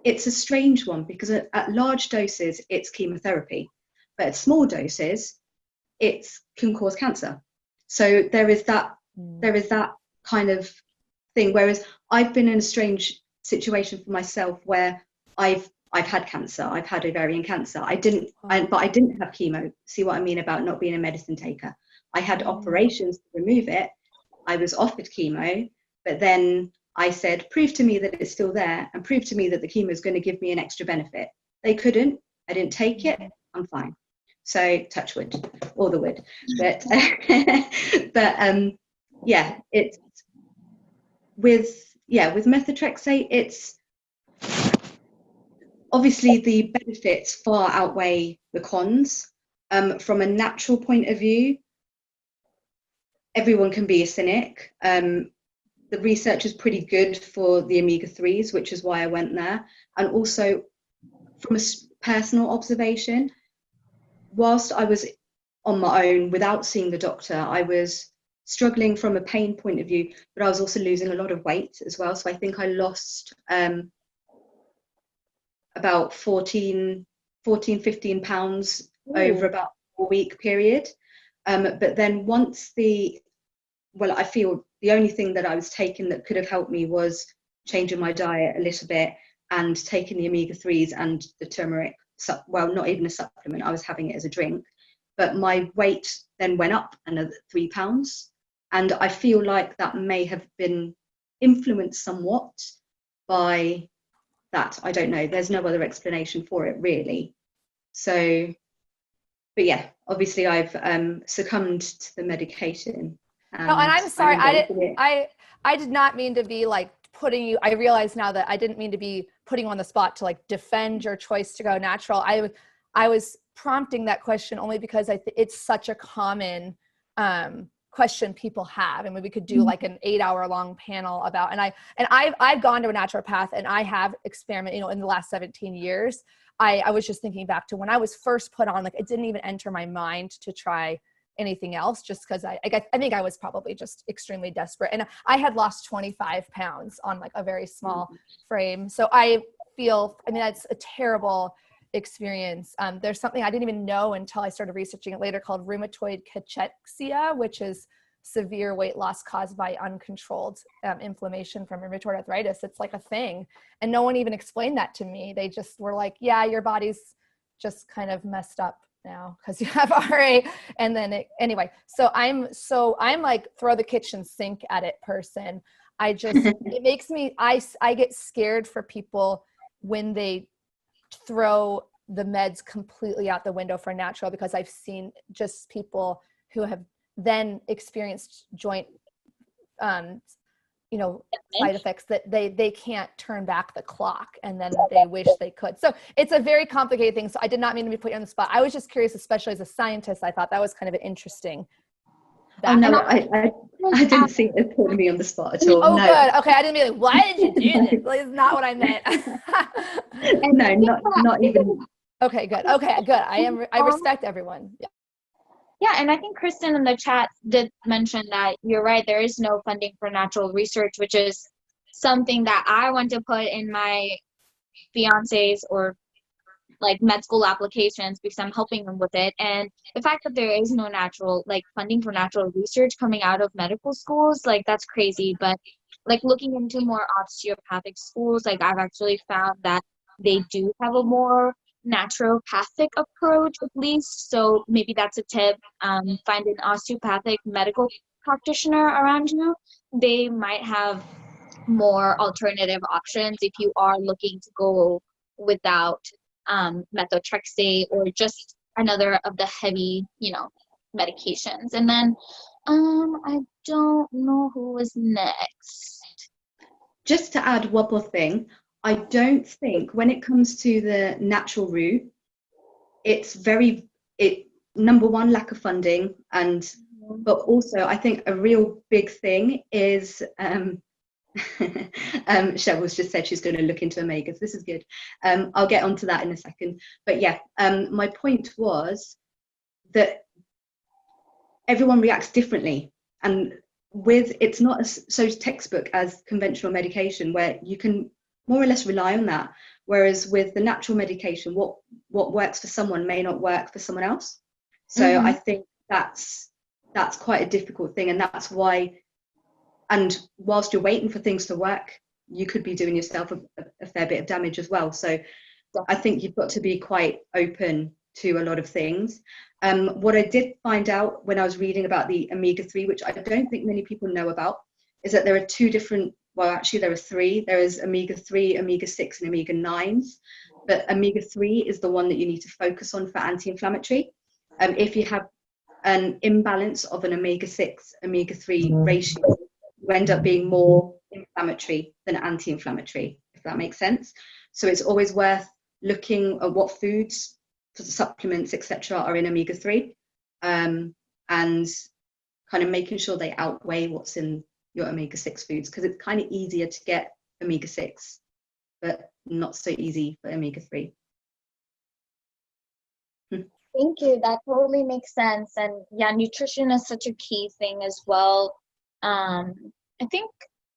Speaker 6: it's a strange one, because at large doses, it's chemotherapy, but at small doses, it can cause cancer. So there is that kind of thing. Whereas I've been in a strange situation for myself where I've had cancer. I've had ovarian cancer. But I didn't have chemo. See what I mean about not being a medicine taker? I had operations to remove it. I was offered chemo, but then I said, prove to me that it's still there and prove to me that the chemo is going to give me an extra benefit. They couldn't. I didn't take it. I'm fine. So touch wood, or the wood. But yeah, it's with methotrexate, it's obviously the benefits far outweigh the cons. From a natural point of view, everyone can be a cynic. the research is pretty good for the omega-3s, which is why I went there. And also from a personal observation, whilst I was on my own without seeing the doctor, I was struggling from a pain point of view, but I was also losing a lot of weight as well. So I think I lost about 15 pounds over about a 4-week period. But then once I feel the only thing that I was taking that could have helped me was changing my diet a little bit and taking the omega-3s and the turmeric. Well, not even a supplement, I was having it as a drink. But my weight then went up another 3 pounds. And I feel like that may have been influenced somewhat by that. I don't know. There's no other explanation for it, really. So, but yeah, obviously I've succumbed to the medication.
Speaker 2: And I'm sorry, I did not mean to be like putting you, I realize now that I didn't mean to be putting you on the spot to like defend your choice to go natural. I was prompting that question only because it's such a common question people have. I mean, we could do like an 8-hour-long panel about, and I've gone to a naturopath and I have experimented, in the last 17 years. I was just thinking back to when I was first put on, like it didn't even enter my mind to try anything else, just because I think I was probably just extremely desperate. And I had lost 25 pounds on like a very small frame. So I mean, that's a terrible experience. There's something I didn't even know until I started researching it later called rheumatoid cachexia, which is severe weight loss caused by uncontrolled inflammation from rheumatoid arthritis. It's like a thing. And no one even explained that to me. They just were like, yeah, your body's just kind of messed up now because you have RA. And then anyway, so I'm like throw the kitchen sink at it person. It makes me, I get scared for people when they throw the meds completely out the window for natural, because I've seen just people who have then experienced joint side effects that they can't turn back the clock, and then they wish they could. So it's a very complicated thing. So I did not mean to be put you on the spot. I was just curious, especially as a scientist. I thought that was kind of an interesting.
Speaker 6: Oh no, I didn't see it putting me on the spot at all.
Speaker 2: Oh,
Speaker 6: no.
Speaker 2: good. Okay, I didn't mean like, why did you do this? Like, it's not what I meant.
Speaker 6: No, not even.
Speaker 2: Okay, good. I respect everyone. Yeah.
Speaker 1: Yeah, and I think Kristen in the chat did mention that you're right, there is no funding for natural research, which is something that I want to put in my fiance's or like med school applications, because I'm helping them with it. And the fact that there is no natural, like funding for natural research coming out of medical schools, like that's crazy. But like looking into more osteopathic schools, like I've actually found that they do have a more naturopathic approach at least. So maybe that's a tip. Find an osteopathic medical practitioner around you. They might have more alternative options if you are looking to go without methotrexate or just another of the heavy, medications. And then I don't know who was next.
Speaker 6: Just to add one more thing, I don't think when it comes to the natural route, it's number one, lack of funding, but also I think a real big thing is Cheryl's just said she's going to look into omegas. This is good. I'll get onto that in a second. But yeah, my point was that everyone reacts differently, and it's not so textbook as conventional medication where you can more or less rely on that. Whereas with the natural medication, what works for someone may not work for someone else. So I think that's quite a difficult thing, and that's why. And whilst you're waiting for things to work, you could be doing yourself a fair bit of damage as well. So I think you've got to be quite open to a lot of things. What I did find out when I was reading about the omega-3, which I don't think many people know about, is that there are two different, well, actually there are three. There is omega-3, omega-6, and omega-9s. But omega-3 is the one that you need to focus on for anti-inflammatory. If you have an imbalance of an omega-6, omega-3 ratio, you end up being more inflammatory than anti-inflammatory, if that makes sense. So it's always worth looking at what foods, supplements, etc. are in omega-3, and kind of making sure they outweigh what's in your omega-6 foods, because it's kind of easier to get omega-6, but not so easy for omega-3.
Speaker 1: Thank you. That totally makes sense. And yeah, nutrition is such a key thing as well. I think,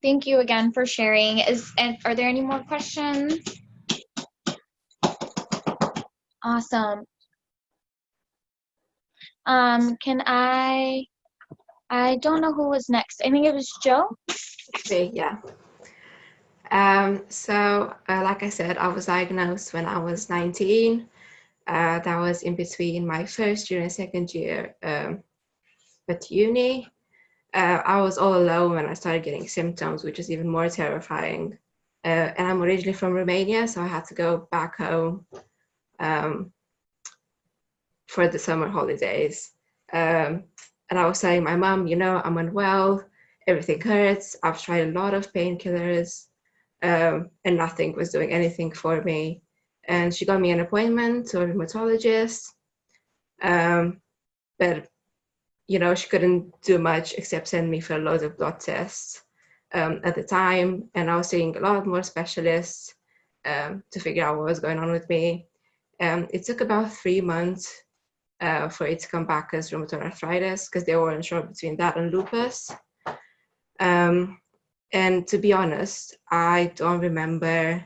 Speaker 1: thank you again for sharing. And are there any more questions? Awesome. I don't know who was next. I think it was Joe.
Speaker 5: Okay, yeah. Like I said, I was diagnosed when I was 19. That was in between my first year and second year at uni. I was all alone when I started getting symptoms, which is even more terrifying. And I'm originally from Romania, so I had to go back home for the summer holidays. And I was telling my mom, I'm unwell, everything hurts. I've tried a lot of painkillers, and nothing was doing anything for me. And she got me an appointment to a rheumatologist. But she couldn't do much except send me for loads of blood tests at the time. And I was seeing a lot more specialists to figure out what was going on with me. It took about 3 months for it to come back as rheumatoid arthritis, because they weren't sure between that and lupus. And to be honest, I don't remember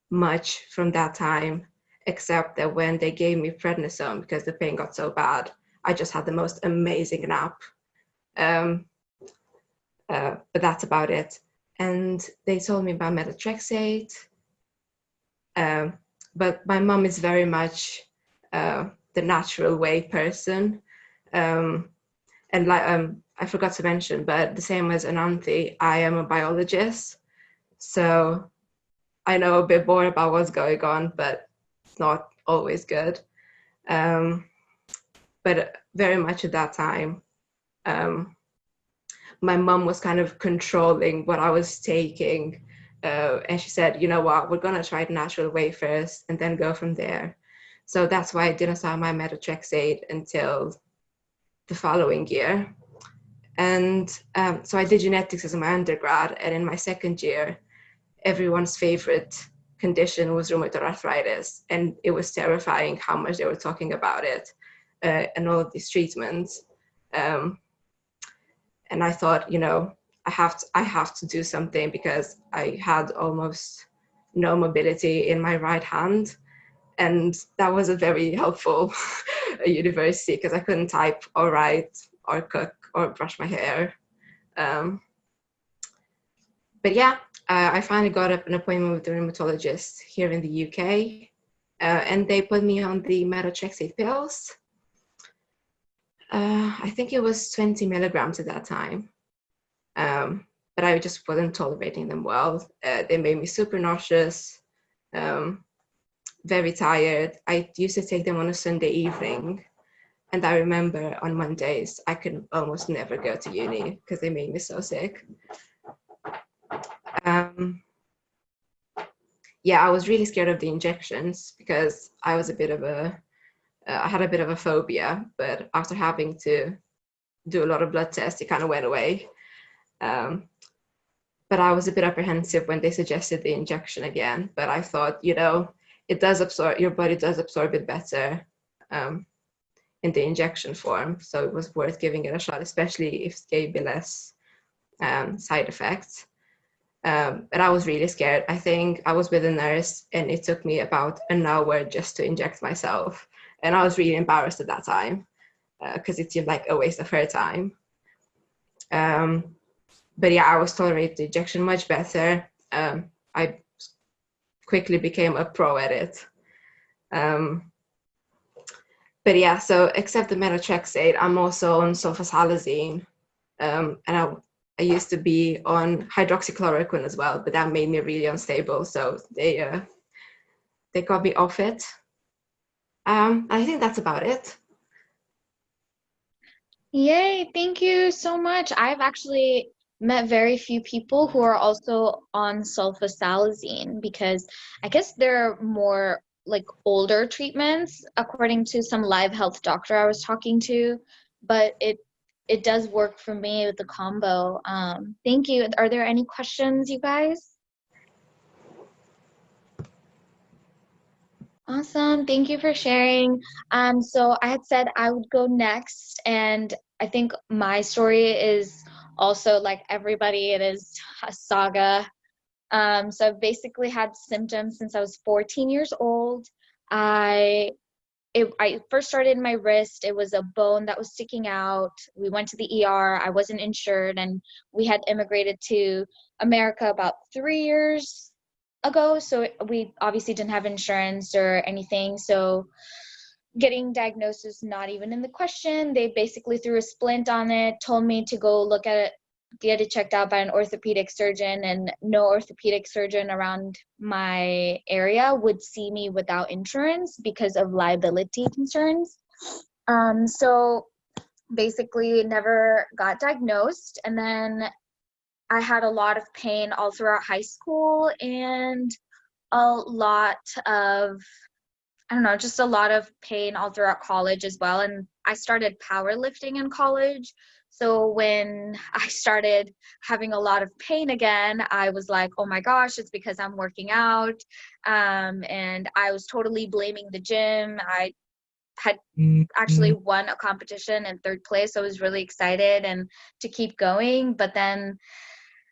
Speaker 5: much from that time, except that when they gave me prednisone because the pain got so bad, I just had the most amazing nap. But that's about it. And they told me about Methotrexate. But my mom is very much the natural way person. And I forgot to mention, but the same as Ananthi, I am a biologist. So I know a bit more about what's going on, but it's not always good. But very much at that time, my mom was kind of controlling what I was taking. And she said, you know what, we're going to try the natural way first and then go from there. So that's why I didn't start my Methotrexate until the following year. And so I did genetics as my undergrad. And in my second year, everyone's favorite condition was rheumatoid arthritis. And it was terrifying how much they were talking about it and all of these treatments. And I thought, I have to do something, because I had almost no mobility in my right hand. And that wasn't very helpful at university, because I couldn't type or write or cook or brush my hair. But yeah, I finally got an appointment with the rheumatologist here in the UK, and they put me on the Methotrexate pills. I think it was 20 milligrams at that time. But I just wasn't tolerating them well. They made me super nauseous, very tired. I used to take them on a Sunday evening. And I remember on Mondays, I could almost never go to uni because they made me so sick. Yeah, I was really scared of the injections because I was I had a bit of a phobia, but after having to do a lot of blood tests, it kind of went away. But I was a bit apprehensive when they suggested the injection again, but I thought, it does absorb, your body does absorb it better in the injection form. So it was worth giving it a shot, especially if it gave me less side effects. But I was really scared. I think I was with a nurse and it took me about an hour just to inject myself. And I was really embarrassed at that time because it seemed like a waste of her time. But yeah, I was tolerating the injection much better. I quickly became a pro at it. But yeah, so except the Methotrexate, I'm also on sulfasalazine. And I used to be on hydroxychloroquine as well, but that made me really unstable. So they got me off it. I think that's about it.
Speaker 1: Yay, thank you so much. I've actually met very few people who are also on sulfasalazine because I guess they're more like older treatments according to some live health doctor I was talking to, but it does work for me with the combo. Thank you. Are there any questions, you guys? Awesome. Thank you for sharing. So I had said I would go next, and I think my story is also like everybody. It is a saga. So I've basically had symptoms since I was 14 years old. I first started in my wrist. It was a bone that was sticking out. We went to the ER. I wasn't insured, and we had immigrated to America about 3 years ago. So we obviously didn't have insurance or anything. So getting diagnosed was not even in the question. They basically threw a splint on it, told me to go look at it, get it checked out by an orthopedic surgeon, and no orthopedic surgeon around my area would see me without insurance because of liability concerns. So basically never got diagnosed. And then I had a lot of pain all throughout high school and a lot of, I don't know, just a lot of pain all throughout college as well. And I started powerlifting in college. So when I started having a lot of pain again, I was like, oh my gosh, it's because I'm working out. And I was totally blaming the gym. I had actually won a competition in 3rd place. So I was really excited and to keep going. But then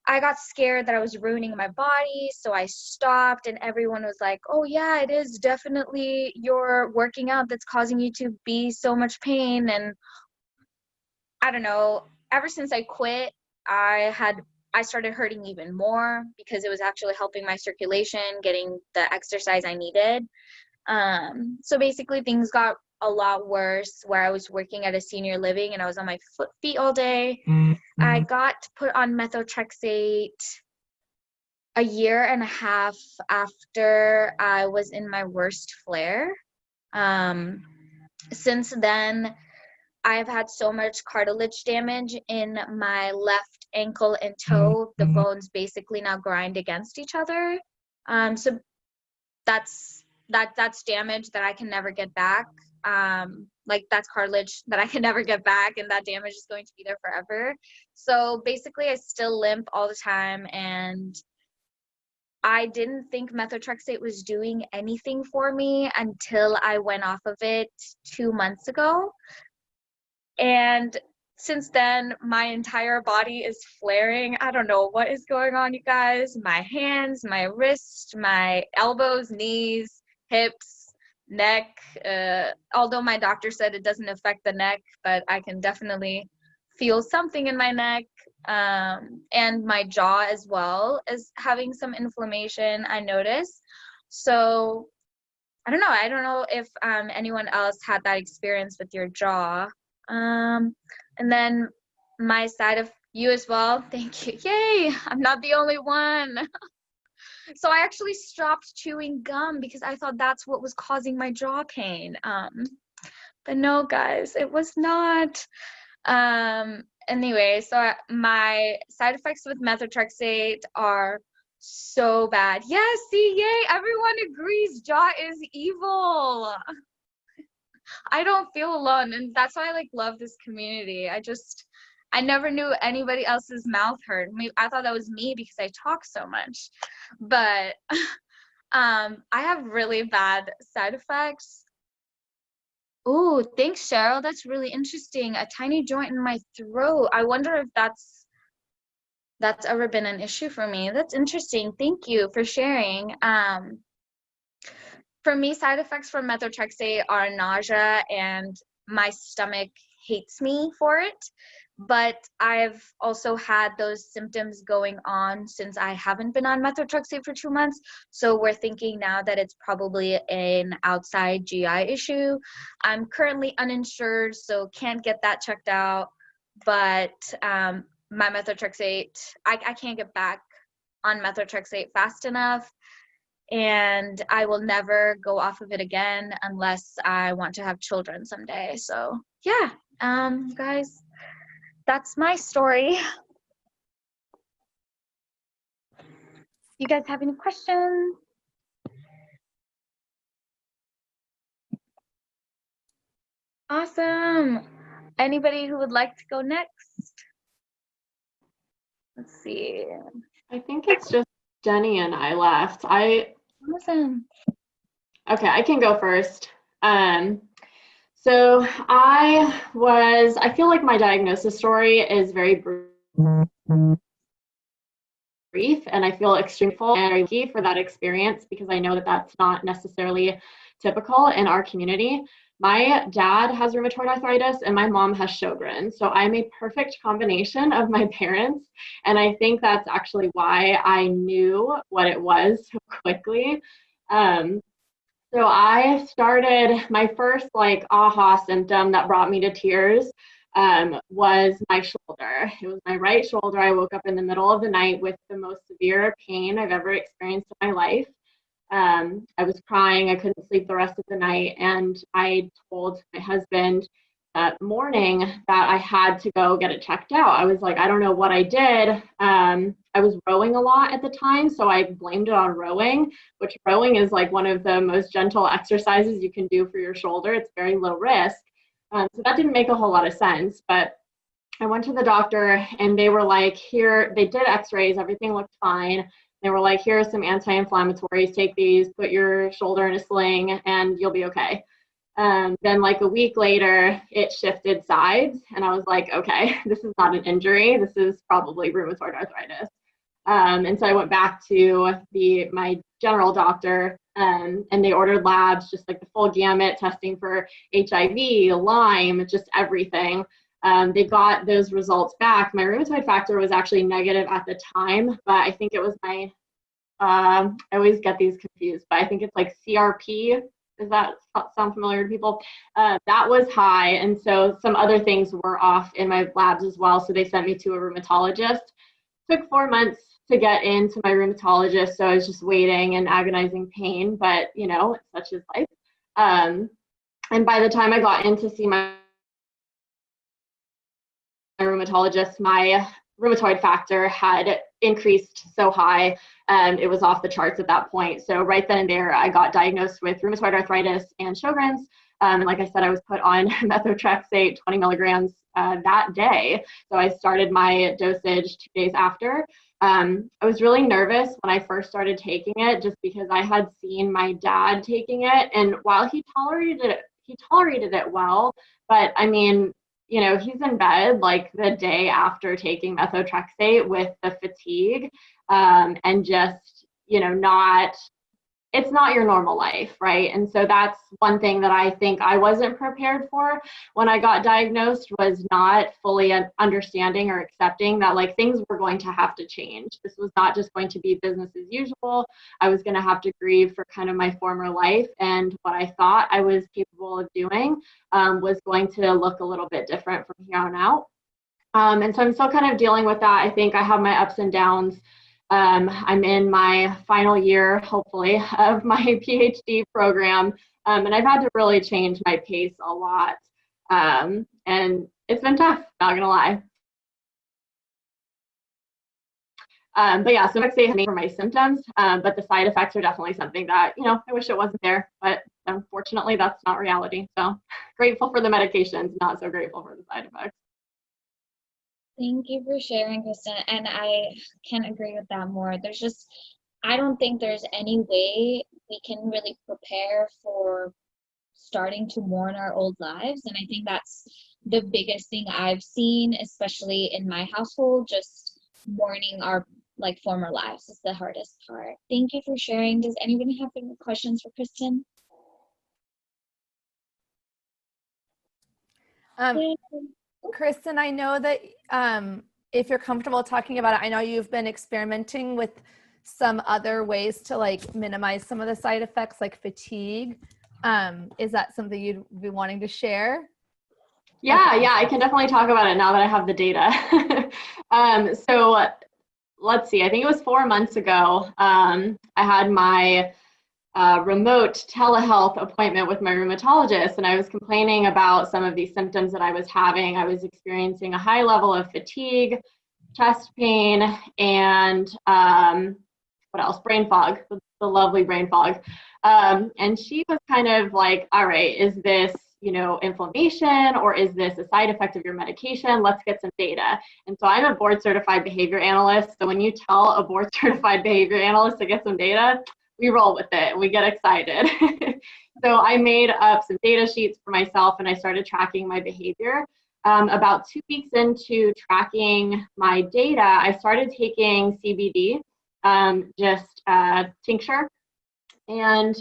Speaker 1: I got scared that I was ruining my body, so I stopped, and everyone was like, oh yeah, it is definitely your working out that's causing you to be so much pain. And I don't know, ever since I quit, I started hurting even more because it was actually helping my circulation, getting the exercise I needed. So basically things got a lot worse where I was working at a senior living and I was on my feet all day. I got put on methotrexate a year and a half after I was in my worst flare. Since then, I've had so much cartilage damage in my left ankle and toe. The bones basically now grind against each other. So that's damage that I can never get back. Like that's cartilage that I can never get back, and that damage is going to be there forever. So basically I still limp all the time, and I didn't think methotrexate was doing anything for me until I went off of it 2 months ago. And since then, my entire body is flaring. I don't know what is going on, you guys. My hands, my wrists, my elbows, knees, hips, neck. Although my doctor said it doesn't affect the neck, but I can definitely feel something in my neck. And my jaw as well is having some inflammation, I noticed. So I don't know if anyone else had that experience with your jaw. And then my side of you as well. Thank you. Yay, I'm not the only one. So I actually stopped chewing gum because I thought that's what was causing my jaw pain. But no, guys, it was not. Anyway, so my side effects with methotrexate are so bad. Yes, see, yay, everyone agrees jaw is evil. I don't feel alone, and that's why I like love this community. I never knew anybody else's mouth hurt. I thought that was me because I talk so much. But I have really bad side effects. Oh, thanks, Cheryl. That's really interesting. A tiny joint in my throat. I wonder if that's ever been an issue for me. That's interesting. Thank you for sharing. For me, side effects from methotrexate are nausea, and my stomach hates me for it. But I've also had those symptoms going on since I haven't been on methotrexate for 2 months. So we're thinking now that it's probably an outside GI issue. I'm currently uninsured, so can't get that checked out. But my methotrexate, I can't get back on methotrexate fast enough. And I will never go off of it again unless I want to have children someday. So yeah, guys, that's my story. You guys have any questions? Awesome.
Speaker 9: Anybody who would like to go next? Let's see.
Speaker 4: I think it's just Jenny and I left.
Speaker 9: Awesome.
Speaker 4: Okay, I can go first. So I feel like my diagnosis story is very brief, and I feel extremely grateful and lucky for that experience because I know that that's not necessarily typical in our community. My dad has rheumatoid arthritis and my mom has Sjogren's. So I'm a perfect combination of my parents. And I think that's actually why I knew what it was so quickly. So I started, my first like aha symptom that brought me to tears was my shoulder. It was my right shoulder. I woke up in the middle of the night with the most severe pain I've ever experienced in my life. I was crying. I couldn't sleep the rest of the night. And I told my husband that morning that I had to go get it checked out. I was like, I don't know what I did. I was rowing a lot at the time, so I blamed it on rowing, which rowing is like one of the most gentle exercises you can do for your shoulder. It's very low risk. So that didn't make a whole lot of sense, but I went to the doctor and they were like, here, they did x-rays, everything looked fine. They were like, here are some anti-inflammatories, take these, put your shoulder in a sling and you'll be okay. Then like a week later, it shifted sides and I was like, okay, this is not an injury. This is probably rheumatoid arthritis. And so I went back to my general doctor and they ordered labs, just like the full gamut, testing for HIV, Lyme, just everything. They got those results back. My rheumatoid factor was actually negative at the time, but I think it was I always get these confused, but I think it's like CRP. Does that sound familiar to people? That was high. And so some other things were off in my labs as well. So they sent me to a rheumatologist. Took 4 months to get into my rheumatologist. So I was just waiting and agonizing pain, but you know, such is life. And by the time I got in to see my rheumatologist, my rheumatoid factor had increased so high, it was off the charts at that point. So right then and there, I got diagnosed with rheumatoid arthritis and Sjogren's. And like I said, I was put on Methotrexate 20 milligrams that day. So I started my dosage 2 days after. I was really nervous when I first started taking it just because I had seen my dad taking it. And while he tolerated it well, but I mean, you know, he's in bed like the day after taking methotrexate with the fatigue and just, you know, it's not your normal life, right? And so that's one thing that I think I wasn't prepared for when I got diagnosed, was not fully understanding or accepting that like things were going to have to change. This was not just going to be business as usual. I was going to have to grieve for kind of my former life, and what I thought I was capable of doing was going to look a little bit different from here on out. And so I'm still kind of dealing with that. I think I have my ups and downs. I'm in my final year, hopefully, of my PhD program, and I've had to really change my pace a lot, and it's been tough, not gonna lie. But yeah, so next day for my symptoms, but the side effects are definitely something that, you know, I wish it wasn't there, but unfortunately that's not reality. So grateful for the medications, not so grateful for the side effects.
Speaker 1: Thank you for sharing, Kristen. And I can't agree with that more. I don't think there's any way we can really prepare for starting to mourn our old lives. And I think that's the biggest thing I've seen, especially in my household, just mourning our like former lives is the hardest part. Thank you for sharing. Does anybody have any questions for Kristen?
Speaker 2: Kristen, I know that if you're comfortable talking about it, I know you've been experimenting with some other ways to like minimize some of the side effects like fatigue. Is that something you'd be wanting to share?
Speaker 4: Yeah, I can definitely talk about it now that I have the data. So let's see, I think it was 4 months ago, I had my remote telehealth appointment with my rheumatologist, and I was complaining about some of these symptoms that I was having. I was experiencing a high level of fatigue, chest pain, and what else? Brain fog, the lovely brain fog. And she was kind of like, all right, is this, inflammation, or is this a side effect of your medication? Let's get some data. And so I'm a board certified behavior analyst. So when you tell a board certified behavior analyst to get some data, we roll with it and we get excited. So I made up some data sheets for myself and I started tracking my behavior. About 2 weeks into tracking my data, I started taking CBD, just tincture. And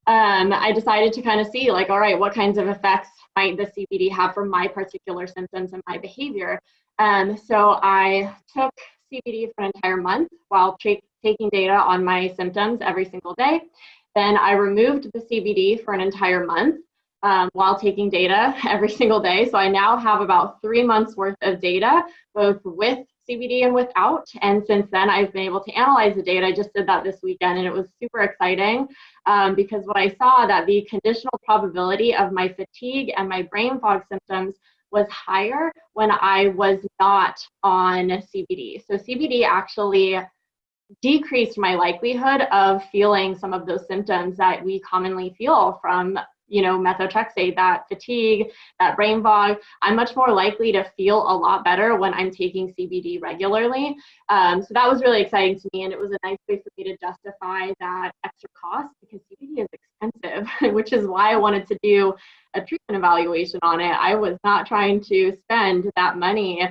Speaker 4: I decided to kind of see like, all right, what kinds of effects might the CBD have for my particular symptoms and my behavior? So I took CBD for an entire month while taking data on my symptoms every single day. Then I removed the CBD for an entire month while taking data every single day. So I now have about 3 months worth of data, both with CBD and without. And since then, I've been able to analyze the data. I just did that this weekend, and it was super exciting because what I saw that the conditional probability of my fatigue and my brain fog symptoms was higher when I was not on CBD. So CBD actually decreased my likelihood of feeling some of those symptoms that we commonly feel from methotrexate, that fatigue, that brain fog. I'm much more likely to feel a lot better when I'm taking CBD regularly. So that was really exciting to me, and it was a nice way for me to justify that extra cost because CBD is expensive, which is why I wanted to do a treatment evaluation on it. I was not trying to spend that money.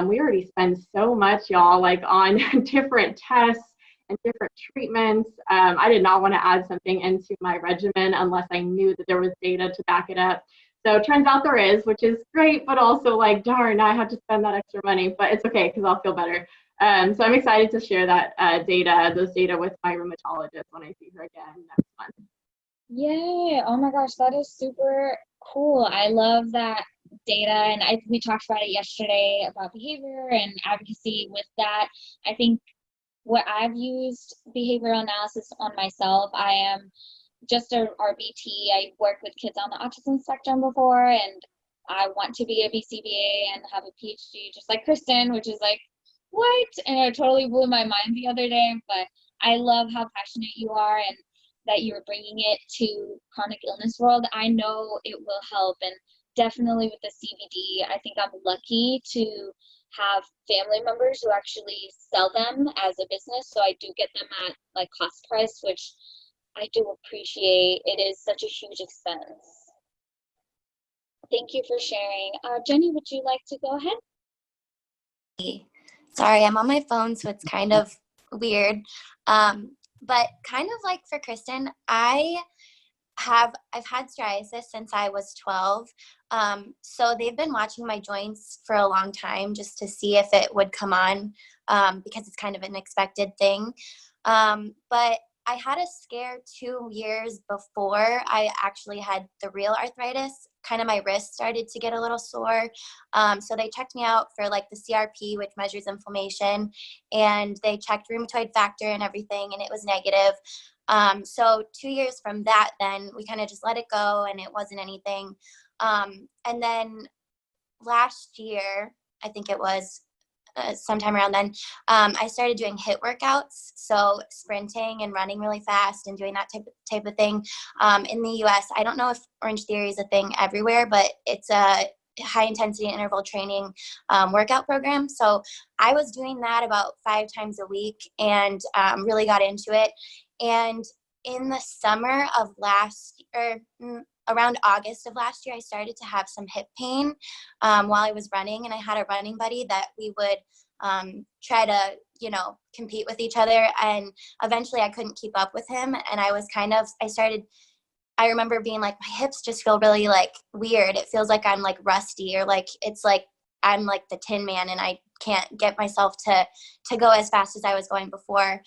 Speaker 4: We already spend so much, y'all, like on different tests and different treatments. I did not want to add something into my regimen unless I knew that there was data to back it up. So it turns out there is, which is great, but also like, darn, I have to spend that extra money, but it's okay because I'll feel better. So I'm excited to share that those data with my rheumatologist when I see her again next month.
Speaker 1: Yay! Oh my gosh, that is super cool. I love that data, and we talked about it yesterday about behavior and advocacy with that. I think what I've used behavioral analysis on myself, I am just a RBT. I worked with kids on the autism spectrum before, and I want to be a BCBA and have a PhD just like Kristen, which is like, what? And it totally blew my mind the other day, but I love how passionate you are and that you're bringing it to chronic illness world. I know it will help, and definitely with the CBD, I think I'm lucky to have family members who actually sell them as a business, so I do get them at like cost price, which I do appreciate. It is such a huge expense. Thank you for sharing. Jenny, would you like to go ahead?
Speaker 7: Sorry, I'm on my phone, so it's kind of weird. But kind of like for Kristen, I've had psoriasis since I was 12. So they've been watching my joints for a long time just to see if it would come on because it's kind of an expected thing. But I had a scare 2 years before I actually had the real arthritis. Kind of my wrist started to get a little sore. So they checked me out for like the CRP, which measures inflammation, and they checked rheumatoid factor and everything, and it was negative. So 2 years from that, then we kind of just let it go and it wasn't anything. And then last year, I think it was sometime around then, I started doing HIIT workouts. So sprinting and running really fast and doing that type of thing. In the US, I don't know if Orange Theory is a thing everywhere, but it's a high intensity interval training workout program. So I was doing that about 5 times a week and really got into it. And in the summer of around August of last year, I started to have some hip pain while I was running, and I had a running buddy that we would try to, compete with each other, and eventually I couldn't keep up with him, and I remember being like, my hips just feel really like weird. It feels like I'm like rusty, or like it's like I'm like the Tin Man and I can't get myself to go as fast as I was going before.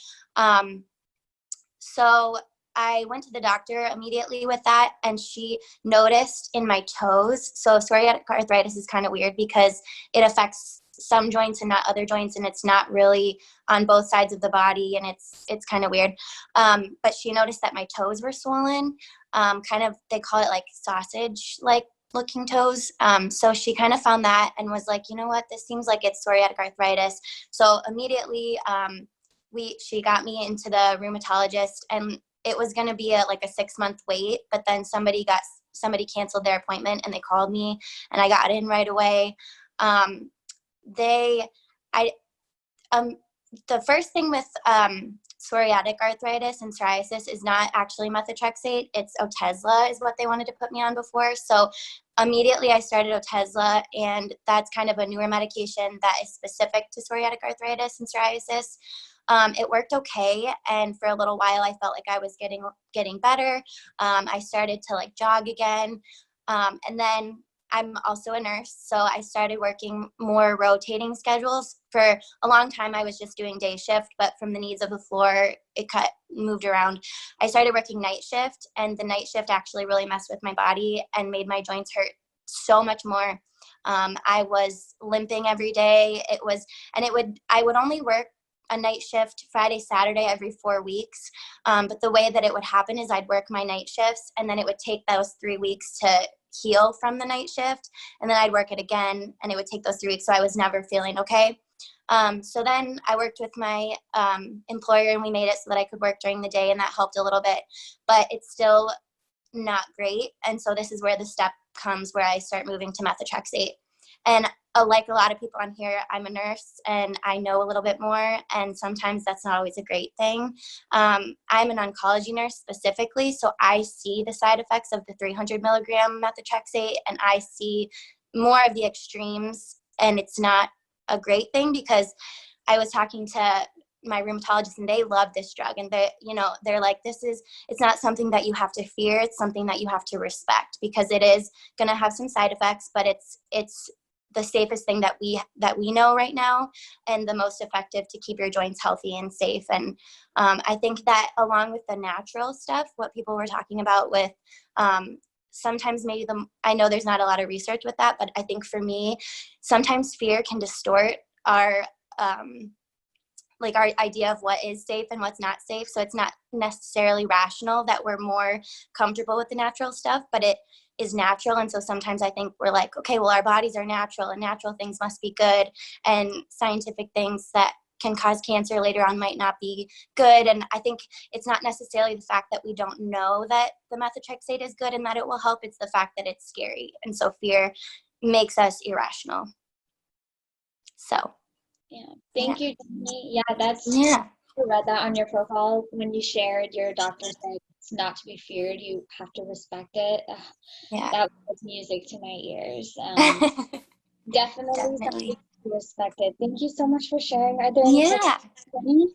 Speaker 7: So I went to the doctor immediately with that, and she noticed in my toes. So psoriatic arthritis is kind of weird because it affects some joints and not other joints, and it's not really on both sides of the body, and it's kind of weird. But she noticed that my toes were swollen, they call it like sausage like looking toes. So she kind of found that and was like, you know what, this seems like it's psoriatic arthritis. So immediately she got me into the rheumatologist, and it was going to be a 6-month wait, but then somebody got somebody canceled their appointment and they called me and I got in right away. The first thing with psoriatic arthritis and psoriasis is not actually methotrexate. It's Otezla is what they wanted to put me on before. So immediately I started Otezla, and that's kind of a newer medication that is specific to psoriatic arthritis and psoriasis. It worked okay, and for a little while I felt like I was getting better. I started to like jog again, and then I'm also a nurse, so I started working more rotating schedules. For a long time, I was just doing day shift, but from the needs of the floor, it moved around. I started working night shift, and the night shift actually really messed with my body and made my joints hurt so much more. I was limping every day. I would only work a night shift Friday, Saturday every 4 weeks. But the way that it would happen is I'd work my night shifts, and then it would take those 3 weeks to heal from the night shift, and then I'd work it again, and it would take those 3 weeks, so I was never feeling okay. So then I worked with my employer, and we made it so that I could work during the day, and that helped a little bit, but it's still not great. And so this is where the step comes where I start moving to methotrexate. And like a lot of people on here, I'm a nurse and I know a little bit more, and sometimes that's not always a great thing. I'm an oncology nurse specifically, so I see the side effects of the 300 milligram methotrexate, and I see more of the extremes, and it's not a great thing because I was talking to my rheumatologist and they love this drug, and they're like, it's not something that you have to fear, it's something that you have to respect, because it is going to have some side effects, but it's the safest thing that we know right now, and the most effective to keep your joints healthy and safe. And I think that along with the natural stuff, what people were talking about with sometimes maybe I know there's not a lot of research with that, but I think for me, sometimes fear can distort our idea of what is safe and what's not safe. So it's not necessarily rational that we're more comfortable with the natural stuff, but it is natural. And so sometimes I think we're like, okay, well, our bodies are natural and natural things must be good, and scientific things that can cause cancer later on might not be good. And I think it's not necessarily the fact that we don't know that the methotrexate is good and that it will help. It's the fact that it's scary. And so fear makes us irrational. So.
Speaker 1: Yeah. Thank you, Jenny. Yeah, I read that on your profile when you shared your doctor said it's not to be feared. You have to respect it. That was music to my ears. Definitely something to be respected. Thank you so much for sharing. Are there any questions, Jenny?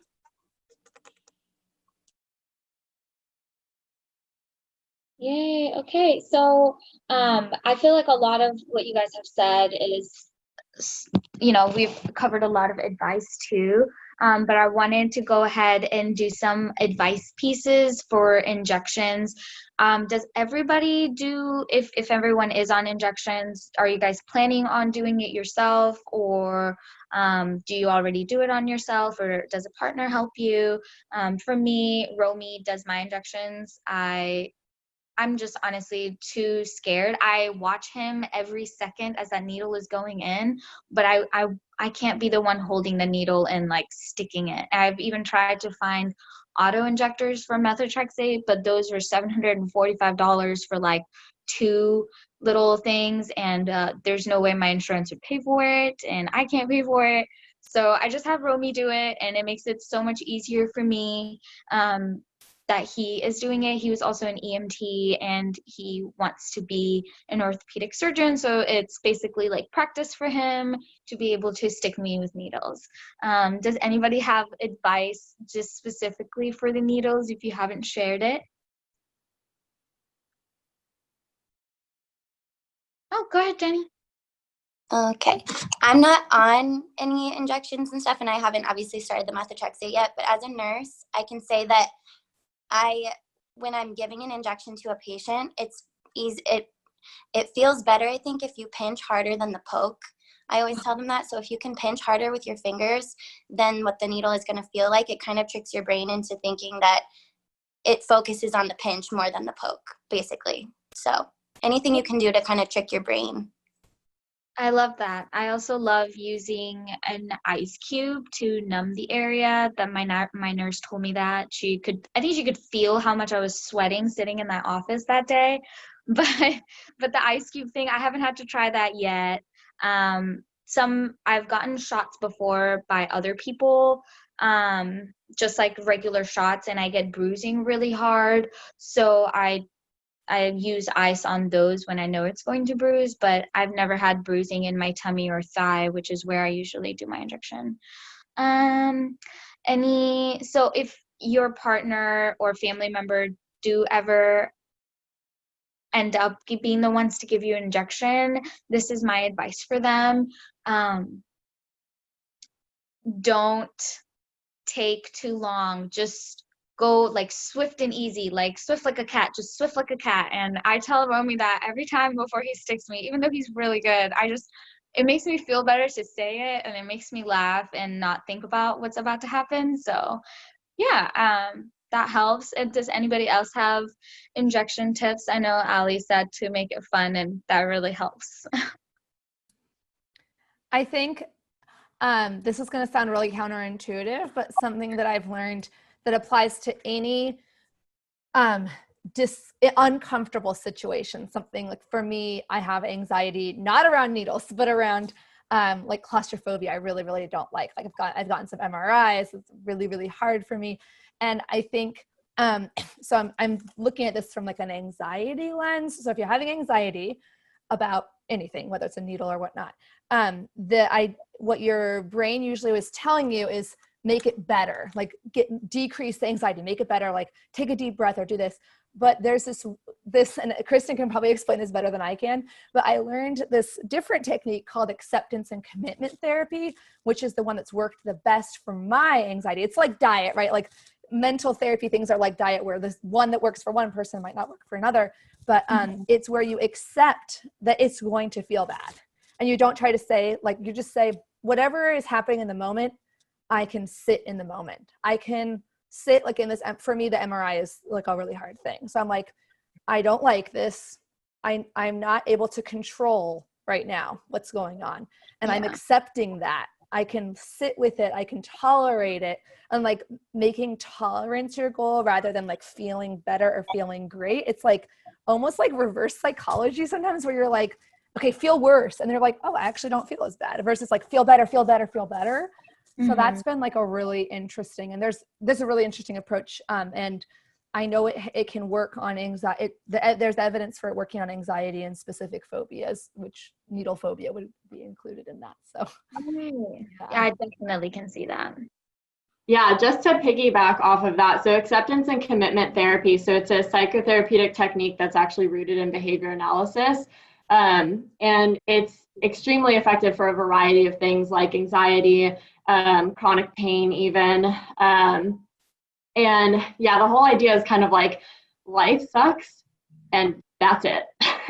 Speaker 1: Yay. Okay. So I feel like a lot of what you guys have said is, we've covered a lot of advice too, but I wanted to go ahead and do some advice pieces for injections. Does everybody if everyone is on injections, are you guys planning on doing it yourself, or do you already do it on yourself, or does a partner help you? For me, Romy does my injections. I'm just honestly too scared. I watch him every second as that needle is going in, but I can't be the one holding the needle and like sticking it. I've even tried to find auto injectors for methotrexate, but those are $745 for like 2 little things, and there's no way my insurance would pay for it, and I can't pay for it. So I just have Romy do it, and it makes it so much easier for me. That he is doing it. He was also an EMT, and he wants to be an orthopedic surgeon. So it's basically like practice for him to be able to stick me with needles. Does anybody have advice just specifically for the needles if you haven't shared it? Oh, go ahead, Jenny.
Speaker 7: Okay. I'm not on any injections and stuff, and I haven't obviously started the methotrexate yet, but as a nurse, I can say that when I'm giving an injection to a patient, it's easy. It feels better, I think, if you pinch harder than the poke. I always tell them that. So if you can pinch harder with your fingers than what the needle is going to feel like, it kind of tricks your brain into thinking that it focuses on the pinch more than the poke, basically. So anything you can do to kind of trick your brain.
Speaker 9: I love that. I also love using an ice cube to numb the area. That my nurse told me that I think she could feel how much I was sweating sitting in that office that day. But the ice cube thing, I haven't had to try that yet. I've gotten shots before by other people, just like regular shots, and I get bruising really hard. So I use ice on those when I know it's going to bruise, but I've never had bruising in my tummy or thigh, which is where I usually do my injection. So if your partner or family member do ever end up being the ones to give you an injection, this is my advice for them. Don't take too long. Just go like swift and easy, like swift like a cat, just swift like a cat. And I tell Romy that every time before he sticks me, even though he's really good, it makes me feel better to say it, and it makes me laugh and not think about what's about to happen. So yeah, that helps. And does anybody else have injection tips? I know Ali said to make it fun, and that really helps.
Speaker 2: I think this is going to sound really counterintuitive, but something that I've learned that applies to any uncomfortable situation. Something like, for me, I have anxiety, not around needles, but around like claustrophobia. I really, really don't like. I've gotten some MRIs. It's really, really hard for me. And I think, so I'm looking at this from like an anxiety lens. So if you're having anxiety about anything, whether it's a needle or whatnot, what your brain usually was telling you is make it better, like decrease the anxiety, make it better, like take a deep breath or do this. But there's this, and Kristen can probably explain this better than I can, but I learned this different technique called acceptance and commitment therapy, which is the one that's worked the best for my anxiety. It's like diet, right? Like mental therapy things are like diet, where this one that works for one person might not work for another, but it's where you accept that it's going to feel bad. And you don't try to say, like, you just say, whatever is happening in the moment, I can sit in the moment. I can sit like in this, for me, the MRI is like a really hard thing. So I'm like, I don't like this. I'm not able to control right now what's going on. And I'm accepting that. I can sit with it. I can tolerate it. And like making tolerance your goal rather than like feeling better or feeling great. It's like almost like reverse psychology sometimes, where you're like, okay, feel worse. And they're like, oh, I actually don't feel as bad, versus like feel better, feel better, feel better. So that's been like a really interesting, and there's a really interesting approach. And I know it can work on anxiety. There's evidence for it working on anxiety and specific phobias, which needle phobia would be included in that. So
Speaker 9: yeah, I definitely can see that.
Speaker 4: Yeah, just to piggyback off of that. So acceptance and commitment therapy. So it's a psychotherapeutic technique that's actually rooted in behavior analysis. And it's extremely effective for a variety of things like anxiety, chronic pain even. And yeah, the whole idea is kind of like life sucks and that's it.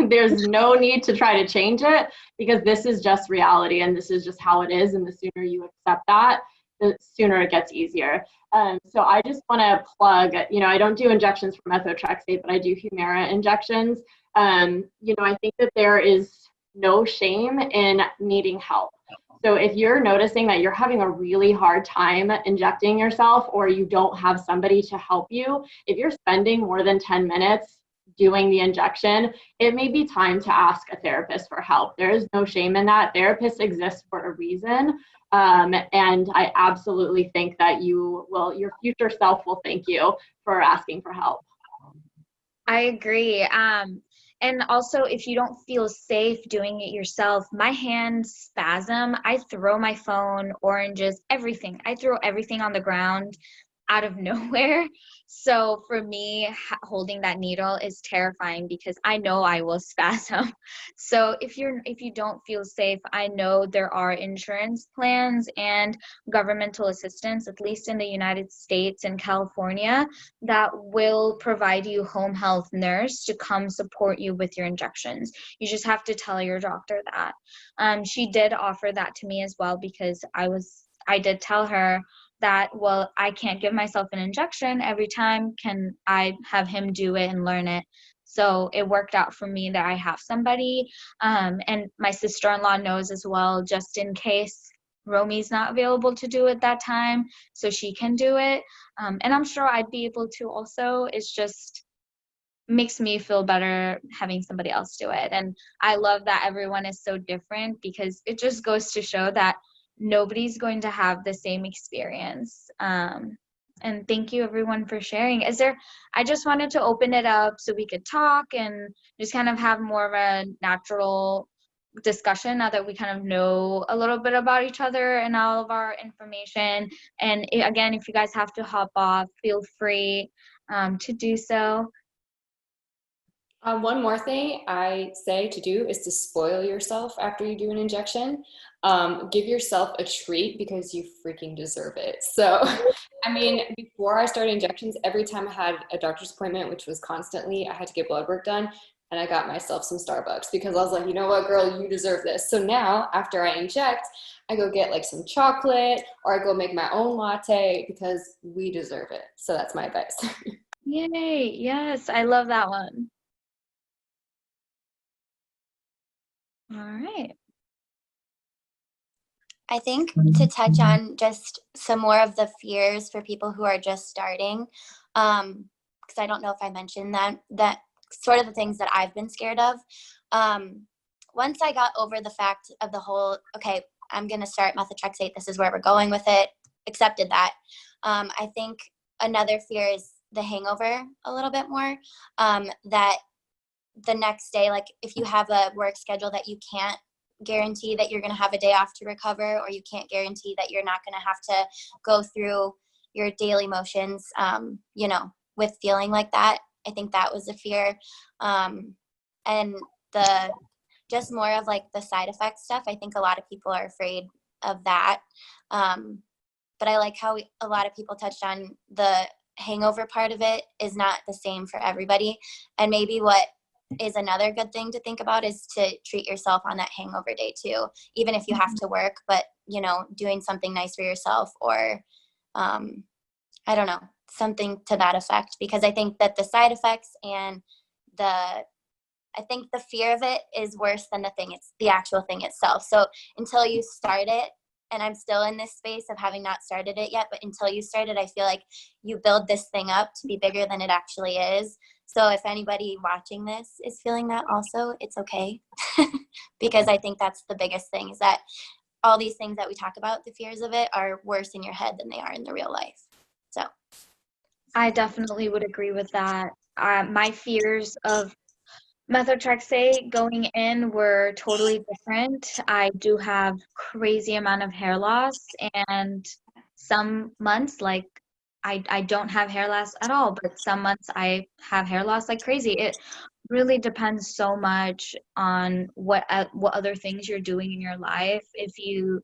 Speaker 4: There's no need to try to change it, because this is just reality and this is just how it is. And the sooner you accept that, the sooner it gets easier. So I just want to plug, I don't do injections for Methotrexate, but I do Humira injections. I think that there is no shame in needing help. So if you're noticing that you're having a really hard time injecting yourself, or you don't have somebody to help you, if you're spending more than 10 minutes doing the injection, it may be time to ask a therapist for help. There is no shame in that. Therapists exist for a reason. And I absolutely think that your future self will thank you for asking for help.
Speaker 9: I agree. And also, if you don't feel safe doing it yourself, my hands spasm. I throw my phone, oranges, everything. I throw everything on the ground out of nowhere. So for me, holding that needle is terrifying because I know I will spasm. So if you don't feel safe, I know there are insurance plans and governmental assistance, at least in the United States and California, that will provide you home health nurse to come support you with your injections. You just have to tell your doctor that. She did offer that to me as well, because I did tell her that, well, I can't give myself an injection every time. Can I have him do it and learn it? So it worked out for me that I have somebody. And my sister-in-law knows as well, just in case Romy's not available to do it that time, so she can do it. And I'm sure I'd be able to also. It's just makes me feel better having somebody else do it. And I love that everyone is so different, because it just goes to show that nobody's going to have the same experience. And thank you everyone for sharing. I just wanted to open it up so we could talk and just kind of have more of a natural discussion now that we kind of know a little bit about each other and all of our information. And again, if you guys have to hop off, feel free to do so.
Speaker 8: One more thing I say to do is to spoil yourself after you do an injection. Give yourself a treat, because you freaking deserve it. So, I mean, before I started injections, every time I had a doctor's appointment, which was constantly, I had to get blood work done, and I got myself some Starbucks, because I was like, you know what, girl, you deserve this. So now, after I inject, I go get like some chocolate, or I go make my own latte, because we deserve it. So that's my advice.
Speaker 9: Yay, yes, I love that one. All right.
Speaker 7: I think to touch on just some more of the fears for people who are just starting, because I don't know if I mentioned that sort of the things that I've been scared of. Once I got over the fact of the whole, okay, I'm going to start methotrexate, this is where we're going with it, accepted that. I think another fear is the hangover a little bit more, that the next day, like if you have a work schedule that you can't guarantee that you're going to have a day off to recover, or you can't guarantee that you're not going to have to go through your daily motions, with feeling like that. I think that was a fear. And the just more of like the side effect stuff. I think a lot of people are afraid of that. But I like how a lot of people touched on the hangover part of it is not the same for everybody. And maybe what is another good thing to think about is to treat yourself on that hangover day too, even if you have to work, but doing something nice for yourself, or I don't know, something to that effect, because I think that the side effects and I think the fear of it is worse than it's the actual thing itself. So until you start it, and I'm still in this space of having not started it yet, but until you start it, I feel like you build this thing up to be bigger than it actually is. So if anybody watching this is feeling that also, it's okay. Because I think that's the biggest thing, is that all these things that we talk about, the fears of it, are worse in your head than they are in the real life. So
Speaker 9: I definitely would agree with that. My fears of methotrexate going in were totally different. I do have crazy amount of hair loss, and some months, like I don't have hair loss at all, but some months I have hair loss like crazy. It really depends so much on what other things you're doing in your life. If you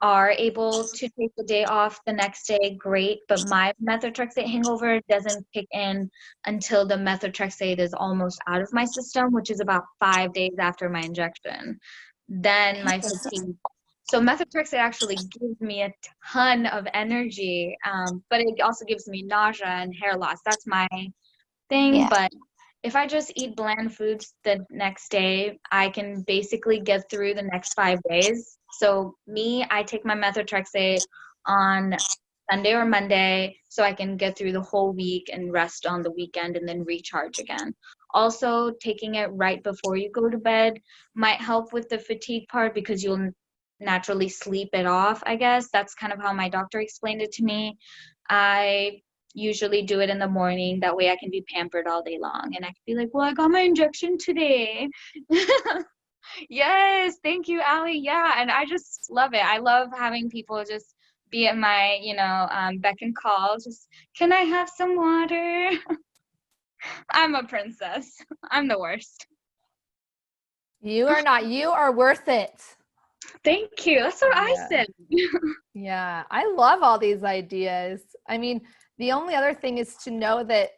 Speaker 9: are able to take the day off the next day, great. But my methotrexate hangover doesn't kick in until the methotrexate is almost out of my system, which is about 5 days after my injection. Then my fatigue. So methotrexate actually gives me a ton of energy, but it also gives me nausea and hair loss. That's my thing.
Speaker 7: Yeah.
Speaker 9: But if I just eat bland foods the next day, I can basically get through the next 5 days. So I take my methotrexate on Sunday or Monday, so I can get through the whole week and rest on the weekend and then recharge again. Also, taking it right before you go to bed might help with the fatigue part, because you'll naturally sleep it off, I guess. That's kind of how my doctor explained it to me. I usually do it in the morning. That way I can be pampered all day long. And I can be like, well, I got my injection today. Yes, thank you, Allie. Yeah, and I just love it. I love having people just be at my, beck and call. Just, can I have some water? I'm a princess. I'm the worst.
Speaker 2: You are not. You are worth it.
Speaker 9: Thank you. That's what I said.
Speaker 2: Yeah, I love all these ideas. I mean, the only other thing is to know that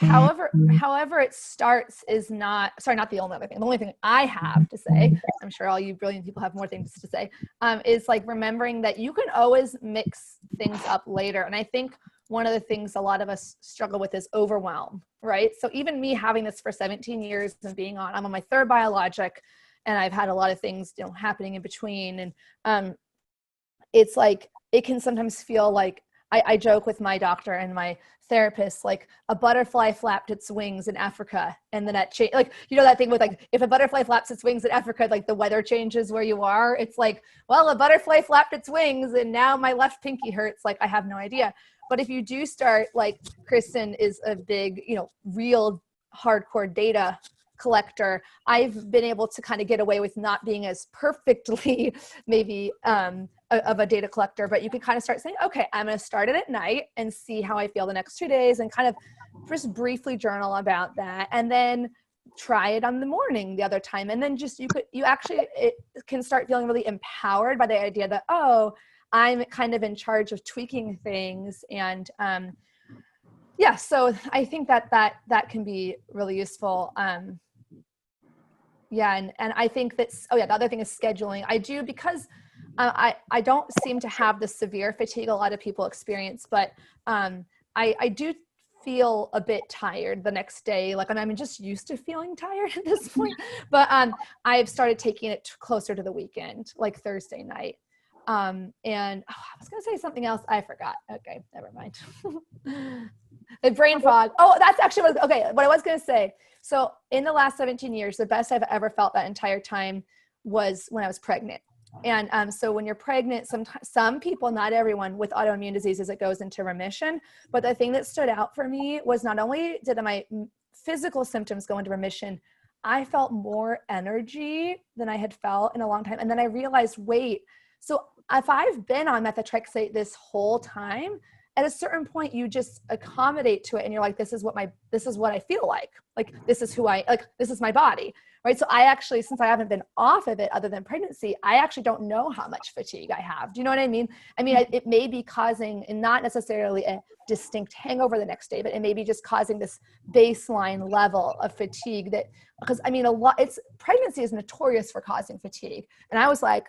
Speaker 2: however it starts is not the only other thing. The only thing I have to say, I'm sure all you brilliant people have more things to say, is like remembering that you can always mix things up later. And I think one of the things a lot of us struggle with is overwhelm, right? So even me having this for 17 years and I'm on my third biologic, and I've had a lot of things, happening in between. And it's like, it can sometimes feel like, I joke with my doctor and my therapist, like a butterfly flapped its wings in Africa, and then that change, like, that thing with like, if a butterfly flaps its wings in Africa, like the weather changes where you are. It's like, well, a butterfly flapped its wings and now my left pinky hurts. Like, I have no idea. But if you do start, like Kristen is a big, real hardcore data collector, I've been able to kind of get away with not being as perfectly maybe of a data collector, but you can kind of start saying, okay, I'm going to start it at night and see how I feel the next 2 days, and kind of just briefly journal about that, and then try it on the morning the other time. And then just, it can start feeling really empowered by the idea that, oh, I'm kind of in charge of tweaking things. And yeah, so I think that can be really useful. Yeah. And I think that's, the other thing is scheduling. I do, because I don't seem to have the severe fatigue a lot of people experience, but I do feel a bit tired the next day. Like, I'm just used to feeling tired at this point, but I've started taking it closer to the weekend, like Thursday night. And I was going to say something else. I forgot. Okay, never mind. The brain fog. Oh, that's actually what I was going to say. So in the last 17 years, the best I've ever felt that entire time was when I was pregnant. And so when you're pregnant, some people, not everyone, with autoimmune diseases, it goes into remission. But the thing that stood out for me was, not only did my physical symptoms go into remission, I felt more energy than I had felt in a long time. And then I realized, wait, so if I've been on methotrexate this whole time, at a certain point you just accommodate to it, and you're like, this is what I feel like this is this is my body, right? So I actually, since I haven't been off of it other than pregnancy, I actually don't know how much fatigue I have. Do you know what I mean? It may be causing, and not necessarily a distinct hangover the next day, but it may be just causing this baseline level of fatigue that, because pregnancy is notorious for causing fatigue. And I was like,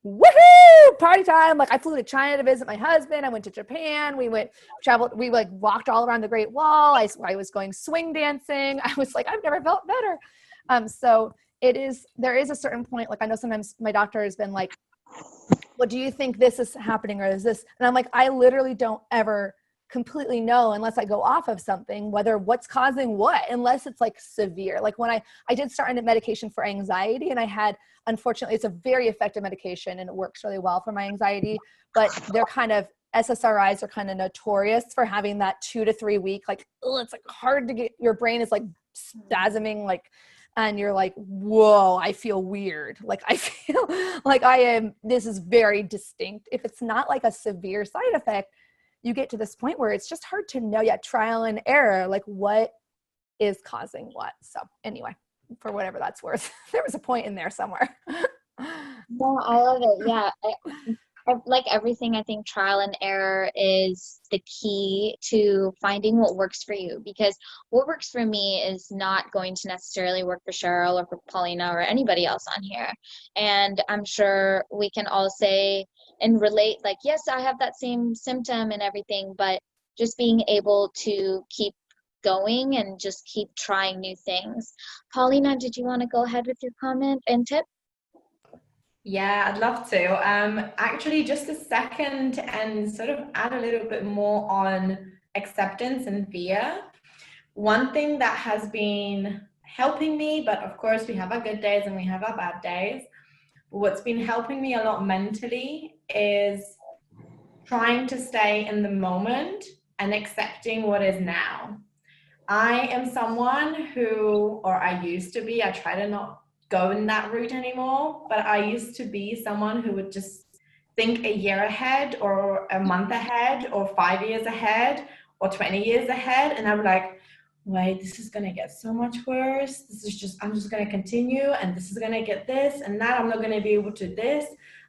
Speaker 2: woohoo, party time. Like, I flew to China to visit my husband. I went to Japan. We walked all around the Great Wall. I was going swing dancing. I was like, I've never felt better. So there is a certain point, like, I know sometimes my doctor has been like, well, do you think this is happening, or is this? And I'm like, I literally don't ever completely know, unless I go off of something, what's causing what, unless it's like severe. Like, when I did start on a medication for anxiety, and I had, unfortunately, it's a very effective medication and it works really well for my anxiety, but SSRIs are kind of notorious for having that 2 to 3 week, like, it's like hard to get, your brain is like spasming, like, and you're like, whoa, I feel weird. Like, I feel like this is very distinct. If it's not like a severe side effect, you get to this point where it's just hard to know yet, trial and error, like what is causing what. So anyway, for whatever that's worth, there was a point in there somewhere.
Speaker 9: No, I love it. Yeah. Like everything, I think trial and error is the key to finding what works for you, because what works for me is not going to necessarily work for Cheryl or for Paulina or anybody else on here. And I'm sure we can all say and relate, like, yes, I have that same symptom and everything, but just being able to keep going and just keep trying new things. Paulina, did you want to go ahead with your comment and tip?
Speaker 3: Yeah, I'd love to. Actually, just a second, and sort of add a little bit more on acceptance and fear. One thing that has been helping me, but of course we have our good days and we have our bad days, what's been helping me a lot mentally is trying to stay in the moment and accepting what is now. I am someone who, or I used to be, I try to not go in that route anymore, but I used to be someone who would just think a year ahead or a month ahead or 5 years ahead or 20 years ahead, and I'm like, wait, this is gonna get so much worse. I'm just gonna continue, and this is gonna get this and that. I'm not gonna be able to this.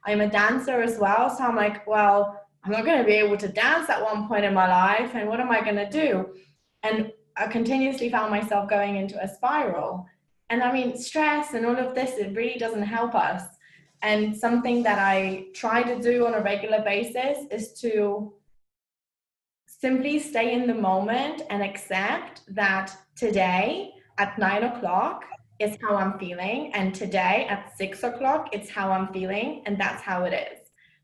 Speaker 3: I'm a dancer as well, so I'm like, well, I'm not gonna be able to dance at one point in my life, and what am I gonna do? And I continuously found myself going into a spiral. And I mean, stress and all of this, it really doesn't help us. And something that I try to do on a regular basis is to simply stay in the moment and accept that today at 9 o'clock is how I'm feeling, and today at 6 o'clock it's how I'm feeling, and that's how it is.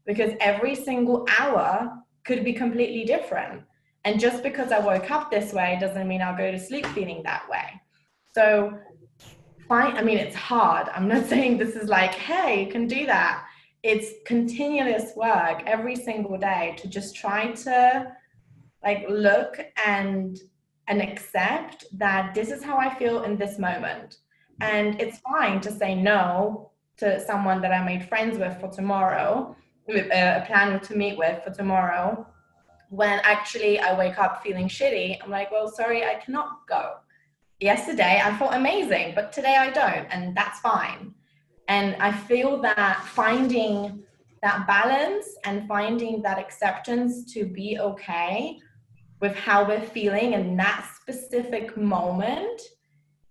Speaker 3: Because every single hour could be completely different. And just because I woke up this way doesn't mean I'll go to sleep feeling that way. So I mean, it's hard. I'm not saying this is like, hey, you can do that. It's continuous work every single day to just try to like look and accept that this is how I feel in this moment. And it's fine to say no to someone that I made friends with for tomorrow, with a plan to meet with for tomorrow, when actually I wake up feeling shitty. I'm like, well, sorry, I cannot go. Yesterday I felt amazing, but today I don't, and that's fine. And I feel that finding that balance and finding that acceptance to be okay with how we're feeling in that specific moment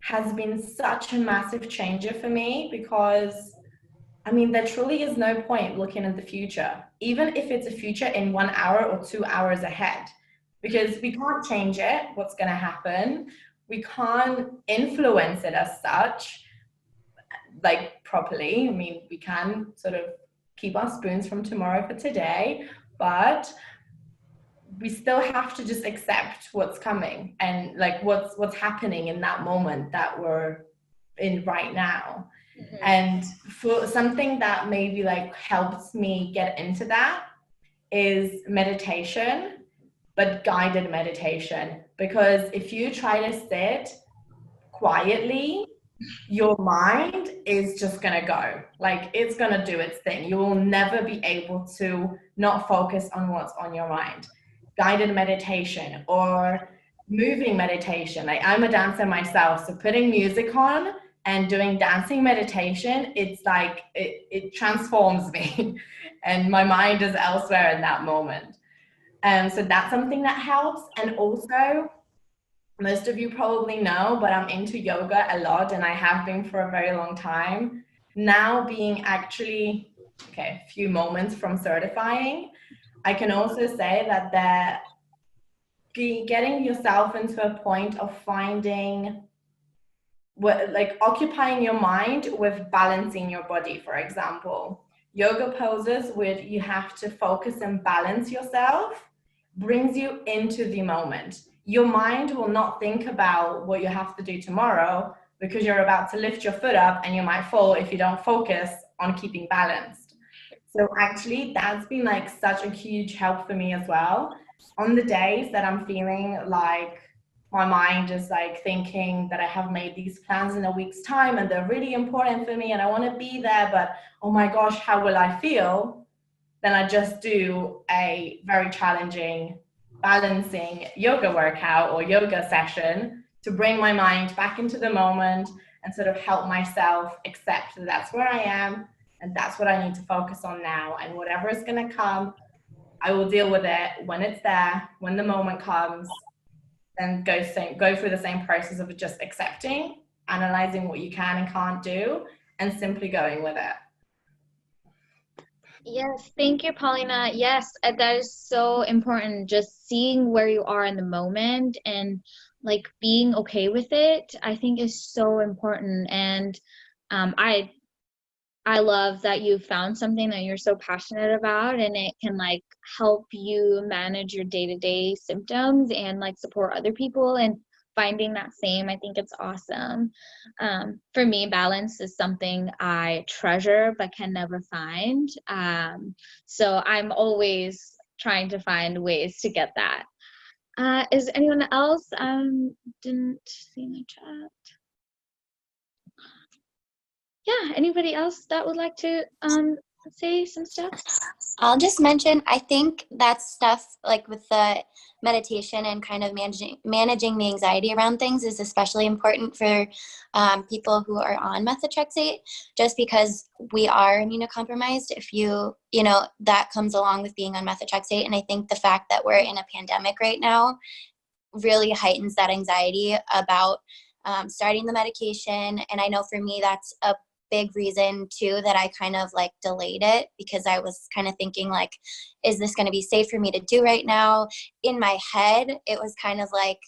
Speaker 3: has been such a massive changer for me, because I mean, there truly is no point looking at the future, even if it's a future in 1 hour or 2 hours ahead, because we can't change it, what's going to happen. We can't influence it as such, like properly. I mean, we can sort of keep our spoons from tomorrow for today, but we still have to just accept what's coming and like what's happening in that moment that we're in right now. Mm-hmm. And for something that maybe like helps me get into that is meditation, but guided meditation. Because if you try to sit quietly, your mind is just gonna go, like it's gonna do its thing. You will never be able to not focus on what's on your mind. Guided meditation or moving meditation, like I'm a dancer myself, so putting music on and doing dancing meditation, it's like it transforms me and my mind is elsewhere in that moment. So that's something that helps. And also, most of you probably know, but I'm into yoga a lot, and I have been for a very long time. Now being actually, a few moments from certifying, I can also say that getting yourself into a point of finding, like occupying your mind with balancing your body, for example. Yoga poses where you have to focus and balance yourself brings you into the moment. Your mind will not think about what you have to do tomorrow, because you're about to lift your foot up and you might fall if you don't focus on keeping balanced. So actually that's been like such a huge help for me as well. On the days that I'm feeling like my mind is like thinking that I have made these plans in a week's time and they're really important for me and I want to be there, but oh my gosh, how will I feel? Then I just do a very challenging balancing yoga workout or yoga session to bring my mind back into the moment and sort of help myself accept that that's where I am and that's what I need to focus on now. And whatever is going to come, I will deal with it when it's there, when the moment comes. Then go through the same process of just accepting, analyzing what you can and can't do, and simply going with it.
Speaker 9: Yes, thank you, Paulina. Yes, that is so important. Just seeing where you are in the moment and like being okay with it, I think is so important. And I love that you found something that you're so passionate about, and it can like help you manage your day-to-day symptoms and like support other people and finding that same. I think it's awesome. For me, balance is something I treasure but can never find. So I'm always trying to find ways to get that. Is anyone else? Didn't see my chat. Yeah, anybody else that would like to say some stuff?
Speaker 7: I'll just mention, I think that stuff like with the meditation and kind of managing the anxiety around things is especially important for people who are on methotrexate, just because we are immunocompromised. If you know, that comes along with being on methotrexate. And I think the fact that we're in a pandemic right now really heightens that anxiety about starting the medication. And I know for me, that's a big reason too that I kind of like delayed it, because I was kind of thinking like, is this going to be safe for me to do right now? In my head, it was kind of like,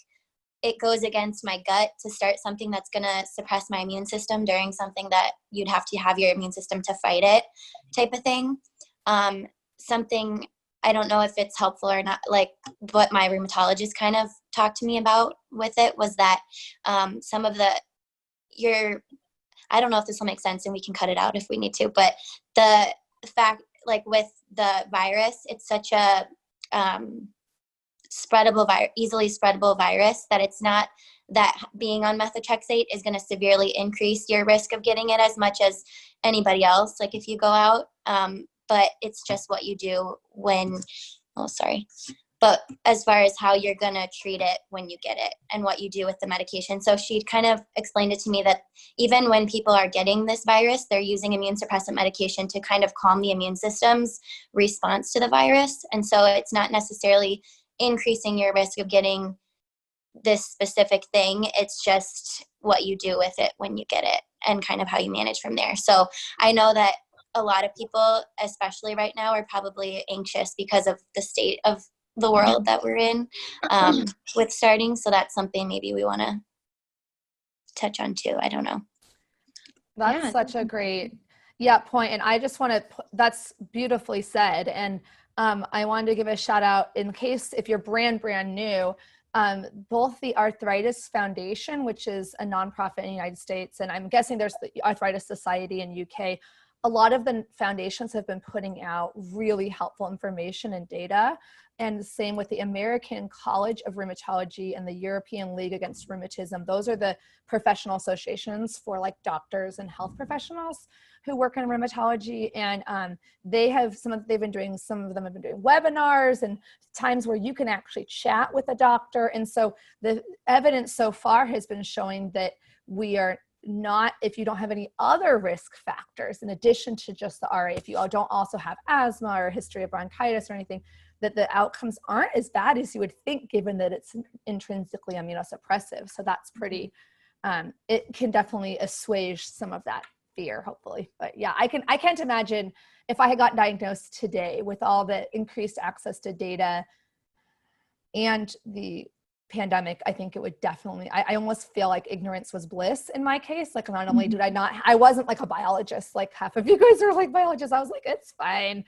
Speaker 7: it goes against my gut to start something that's going to suppress my immune system during something that you'd have to have your immune system to fight it, type of thing. Something, I don't know if it's helpful or not, like what my rheumatologist kind of talked to me about with it was that some of I don't know if this will make sense and we can cut it out if we need to, but the fact, like with the virus, it's such a easily spreadable virus that it's not that being on methotrexate is going to severely increase your risk of getting it as much as anybody else, like if you go out. But it's just what you do but as far as how you're going to treat it when you get it and what you do with the medication. So she kind of explained it to me that even when people are getting this virus, they're using immune suppressant medication to kind of calm the immune system's response to the virus. And so it's not necessarily increasing your risk of getting this specific thing. It's just what you do with it when you get it and kind of how you manage from there. So I know that a lot of people, especially right now, are probably anxious because of the state of the world that we're in with starting. So that's something maybe we want to touch on too. I don't know.
Speaker 2: That's such a great point. And I just want to, that's beautifully said. And I wanted to give a shout out in case if you're brand new, both the Arthritis Foundation, which is a nonprofit in the United States, and I'm guessing there's the Arthritis Society in UK. A lot of the foundations have been putting out really helpful information and data. And the same with the American College of Rheumatology and the European League Against Rheumatism. Those are the professional associations for like doctors and health professionals who work in rheumatology. And some of them have been doing webinars and times where you can actually chat with a doctor. And so the evidence so far has been showing that we are not, if you don't have any other risk factors in addition to just the RA, if you don't also have asthma or a history of bronchitis or anything, that the outcomes aren't as bad as you would think, given that it's intrinsically immunosuppressive. So that's pretty, it can definitely assuage some of that fear, hopefully. But yeah, I can't imagine if I had gotten diagnosed today with all the increased access to data and the pandemic, I think it would definitely, I almost feel like ignorance was bliss in my case. Like not only I wasn't like a biologist, like half of you guys are like biologists. I was like, it's fine.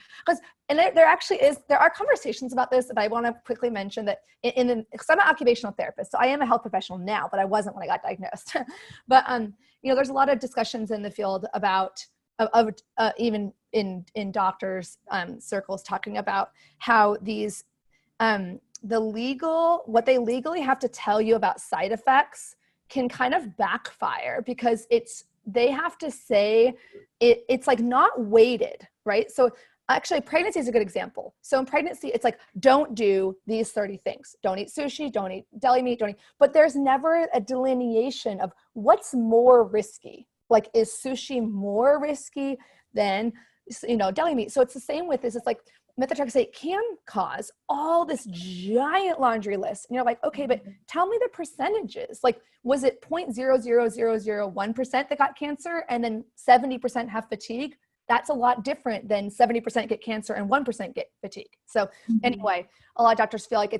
Speaker 2: And there are conversations about this that I want to quickly mention that because I'm an occupational therapist, so I am a health professional now, but I wasn't when I got diagnosed. But, there's a lot of discussions in the field about, even in doctors' circles talking about how these, what they legally have to tell you about side effects can kind of backfire because they have to say it's like not weighted, right? So actually pregnancy is a good example. So in pregnancy, it's like, don't do these 30 things. Don't eat sushi, don't eat deli meat, but there's never a delineation of what's more risky. Like, is sushi more risky than, deli meat? So it's the same with this. It's like, methotrexate can cause all this giant laundry list. And you're like, okay, but tell me the percentages. Like, was it 0.00001% that got cancer and then 70% have fatigue? That's a lot different than 70% get cancer and 1% get fatigue. So anyway, a lot of doctors feel like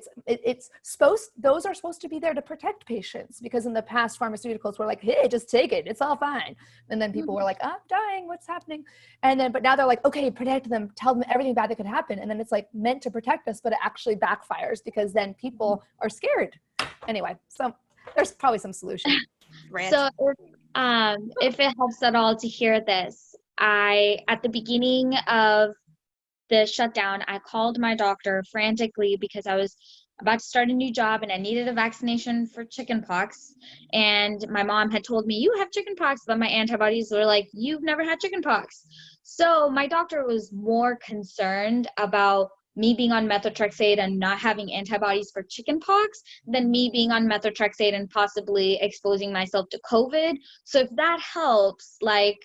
Speaker 2: those are supposed to be there to protect patients, because in the past pharmaceuticals were like, hey, just take it, it's all fine. And then people were like, I'm dying, what's happening? And then, but now they're like, okay, protect them, tell them everything bad that could happen. And then it's like meant to protect us, but it actually backfires because then people are scared. Anyway, so there's probably some solution.
Speaker 9: So if it helps at all to hear this, at the beginning of the shutdown, I called my doctor frantically because I was about to start a new job and I needed a vaccination for chickenpox. And my mom had told me, you have chickenpox, but my antibodies were like, you've never had chickenpox. So my doctor was more concerned about me being on methotrexate and not having antibodies for chickenpox than me being on methotrexate and possibly exposing myself to COVID. So if that helps, like,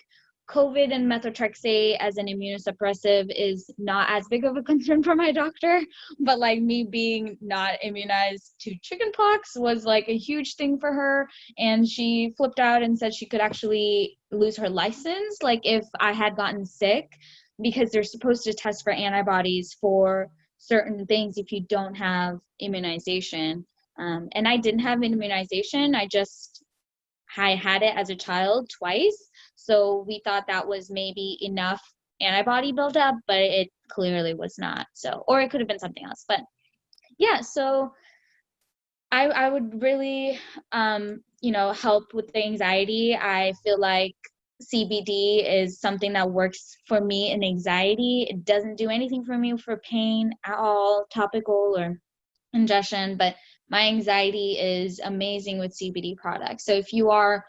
Speaker 9: COVID and methotrexate as an immunosuppressive is not as big of a concern for my doctor, but like me being not immunized to chickenpox was like a huge thing for her, and she flipped out and said she could actually lose her license like if I had gotten sick, because they're supposed to test for antibodies for certain things if you don't have immunization. And I didn't have immunization. I had it as a child twice. So we thought that was maybe enough antibody buildup, but it clearly was not. So, or it could have been something else. But yeah, so I would really, help with the anxiety. I feel like CBD is something that works for me in anxiety. It doesn't do anything for me for pain at all, topical or ingestion, but my anxiety is amazing with CBD products. So if you are,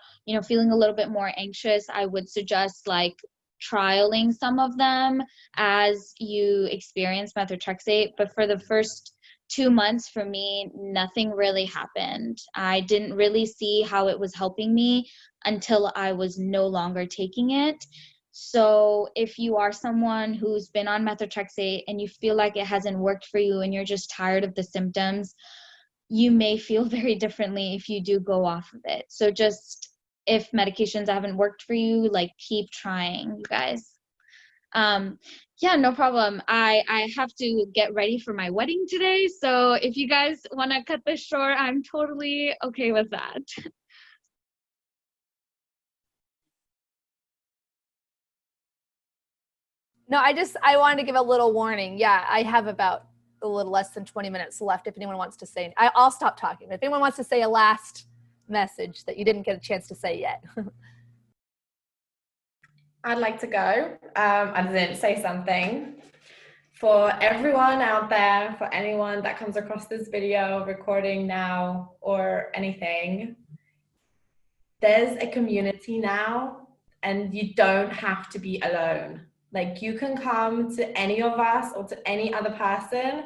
Speaker 9: feeling a little bit more anxious, I would suggest like trialing some of them as you experience methotrexate. But for the first 2 months for me, nothing really happened. I didn't really see how it was helping me until I was no longer taking it. So if you are someone who's been on methotrexate and you feel like it hasn't worked for you and you're just tired of the symptoms, you may feel very differently if you do go off of it. So just if medications haven't worked for you, like keep trying, you guys. Yeah, no problem. I have to get ready for my wedding today. So if you guys want to cut this short, I'm totally okay with that.
Speaker 2: No, I wanted to give a little warning. Yeah, I have about a little less than 20 minutes left if anyone wants to say. I'll stop talking. If anyone wants to say a last message that you didn't get a chance to say yet.
Speaker 3: I'd like to go. I didn't say something. For everyone out there, for anyone that comes across this video, recording now, or anything, there's a community now, and you don't have to be alone. Like, you can come to any of us or to any other person,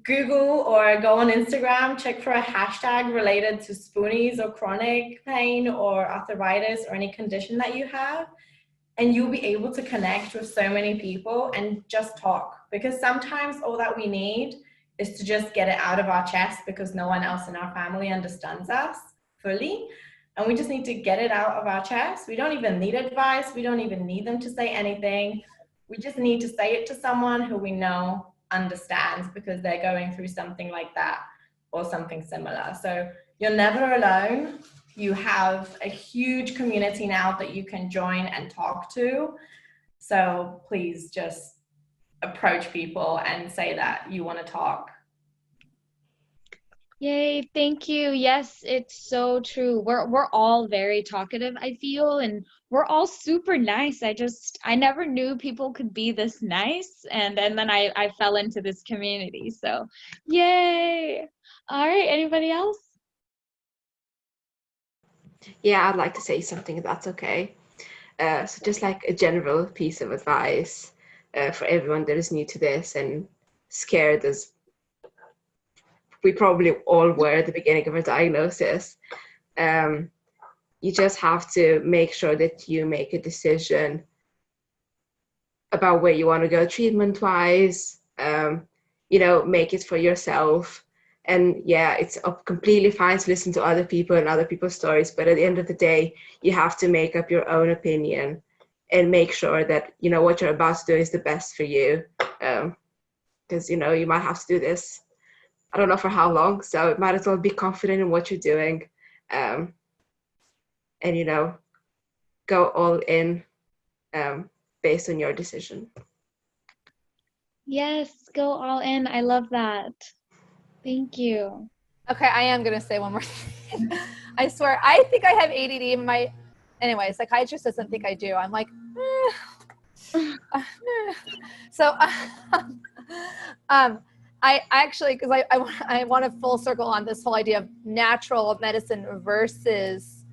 Speaker 3: Google or go on Instagram, check for a hashtag related to spoonies or chronic pain or arthritis or any condition that you have, and you'll be able to connect with so many people and just talk. Because sometimes all that we need is to just get it out of our chest because no one else in our family understands us fully. And we just need to get it out of our chest. We don't even need advice. We don't even need them to say anything. We just need to say it to someone who we know understands because they're going through something like that or something similar. So you're never alone. You have a huge community now that you can join and talk to. So please just approach people and say that you want to talk.
Speaker 9: Yay, thank you. Yes, it's so true. We're all very talkative, I feel, and we're all super nice. I never knew people could be this nice, and then I fell into this community. So, yay. All right, anybody else?
Speaker 5: Yeah, I'd like to say something if that's okay. So just like a general piece of advice for everyone that is new to this and scared as we probably all were at the beginning of a diagnosis. You just have to make sure that you make a decision about where you want to go treatment-wise, make it for yourself. And yeah, it's completely fine to listen to other people and other people's stories, but at the end of the day, you have to make up your own opinion and make sure that, what you're about to do is the best for you. Because, you might have to do this, I don't know for how long, so it might as well be confident in what you're doing, and go all in based on your decision.
Speaker 9: Yes, go all in. I love that. Thank you.
Speaker 2: Okay, I am going to say one more thing. I swear, I think I have ADD. Anyway, psychiatrist doesn't think I do. I'm like, So, I actually, because I want to full circle on this whole idea of natural medicine versus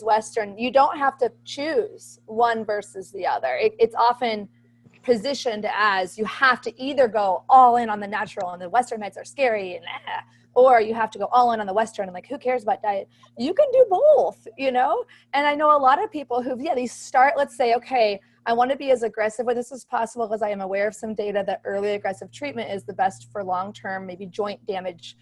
Speaker 2: Western. You don't have to choose one versus the other. It's often positioned as you have to either go all in on the natural and the Western meds are scary, or you have to go all in on the Western and like, who cares about diet? You can do both, you know? And I know a lot of people who, they start, let's say, okay, I want to be as aggressive with this as possible because I am aware of some data that early aggressive treatment is the best for long-term, maybe joint damage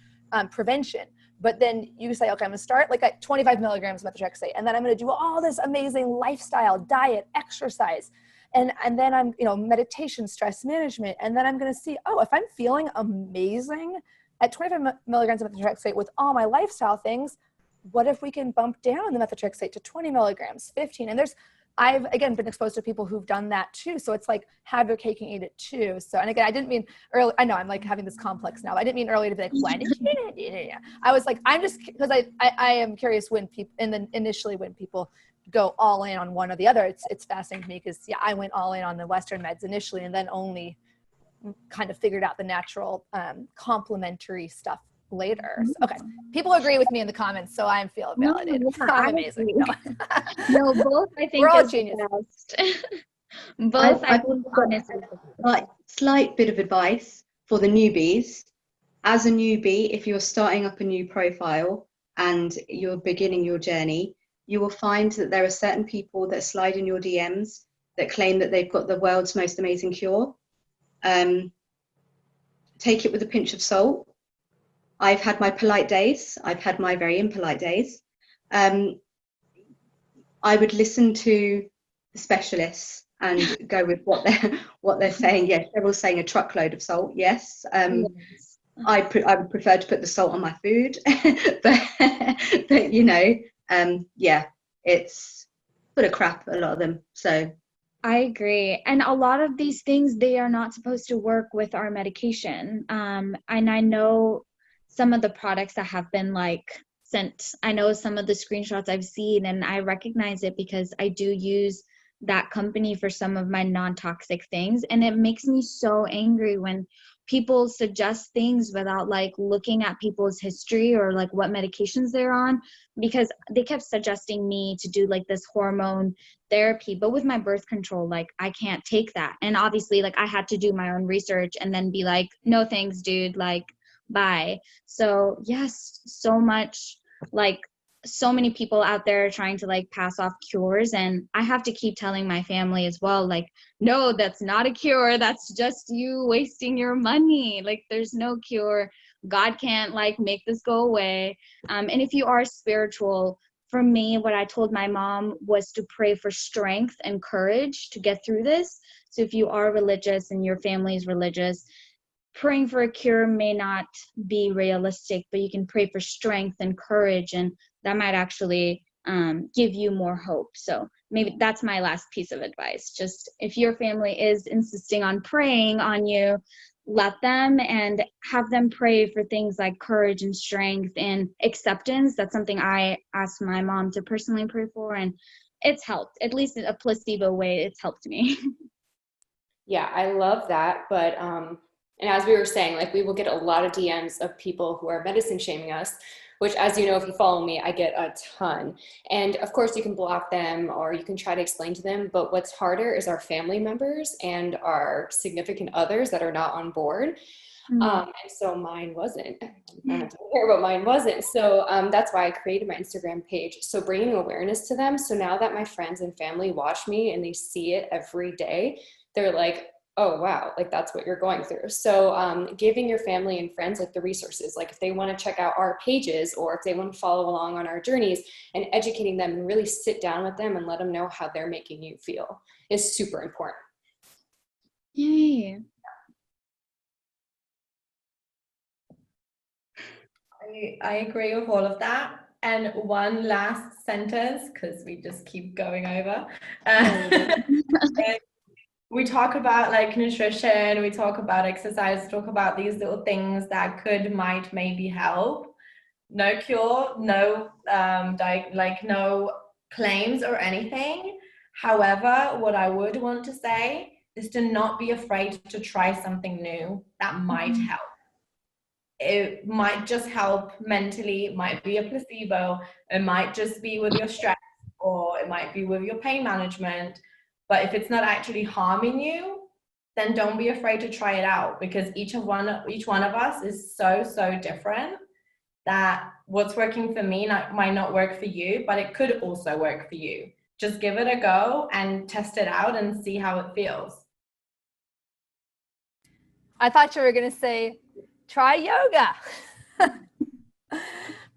Speaker 2: prevention. But then you say, okay, I'm gonna start like at 25 milligrams of methotrexate, and then I'm gonna do all this amazing lifestyle, diet, exercise, and then I'm, meditation, stress management, and then I'm gonna see, if I'm feeling amazing at 25 milligrams of methotrexate with all my lifestyle things, what if we can bump down the methotrexate to 20 milligrams, 15? And I've, again, been exposed to people who've done that too. So it's like, have your cake and eat it too. So, and again, I didn't mean early, I know I'm like having this complex now, but I didn't mean early to be like, when did you do it? I was like, I'm just, because I am curious when people, initially when people go all in on one or the other, it's fascinating to me because I went all in on the Western meds initially and then only kind of figured out the natural complementary stuff later. So, okay, people agree with me in the comments, so I feel validated. I'm amazing.
Speaker 1: No, both I think
Speaker 2: we're all
Speaker 1: is
Speaker 2: genius.
Speaker 1: Both I
Speaker 6: I've
Speaker 1: think
Speaker 6: got slight bit of advice for the newbies. As a newbie, if you're starting up a new profile and you're beginning your journey, you will find that there are certain people that slide in your DMs that claim that they've got the world's most amazing cure. Take it with a pinch of salt. I've had my polite days. I've had my very impolite days. I would listen to the specialists and go with what they're saying. Yes, they're all saying a truckload of salt. Yes. I would prefer to put the salt on my food, but it's full of crap, a lot of them. So
Speaker 1: I agree. And a lot of these things, they are not supposed to work with our medication. And I know some of the products that have been sent, I know some of the screenshots I've seen, and I recognize it because I do use that company for some of my non-toxic things. And it makes me so angry when people suggest things without looking at people's history or what medications they're on, because they kept suggesting me to do this hormone therapy, but with my birth control, I can't take that. And obviously I had to do my own research and then be no thanks, dude, bye. So yes, so much so many people out there trying to pass off cures, and I have to keep telling my family as well, no, that's not a cure, that's just you wasting your money. There's no cure. God can't make this go away. And if you are spiritual, for me, what I told my mom was to pray for strength and courage to get through this. So if you are religious and your family is religious, praying for a cure may not be realistic, but you can pray for strength and courage, and that might actually give you more hope. So maybe that's my last piece of advice. Just if your family is insisting on praying on you, let them, and have them pray for things like courage and strength and acceptance. That's something I asked my mom to personally pray for, and it's helped. At least in a placebo way, it's helped me.
Speaker 8: Yeah, I love that. But and as we were saying, we will get a lot of DMs of people who are medicine shaming us, which, as you know, if you follow me, I get a ton. And of course you can block them or you can try to explain to them, but what's harder is our family members and our significant others that are not on board. And so mine wasn't. I don't care, but mine wasn't. So that's why I created my Instagram page. So bringing awareness to them. So now that my friends and family watch me and they see it every day, they're like, oh, wow, that's what you're going through. So giving your family and friends the resources, if they want to check out our pages or if they want to follow along on our journeys, and educating them and really sit down with them and let them know how they're making you feel is super important.
Speaker 1: Yay.
Speaker 3: I agree with all of that. And one last sentence, because we just keep going over. We talk about nutrition, we talk about exercise, talk about these little things that might maybe help. No cure, no no claims or anything. However, what I would want to say is to not be afraid to try something new that might help. It might just help mentally, it might be a placebo, it might just be with your stress, or it might be with your pain management. But if it's not actually harming you, then don't be afraid to try it out, because each one of us is so different. that what's working for me might not work for you, but it could also work for you. Just give it a go and test it out and see how it feels.
Speaker 2: I thought you were going to say, try yoga.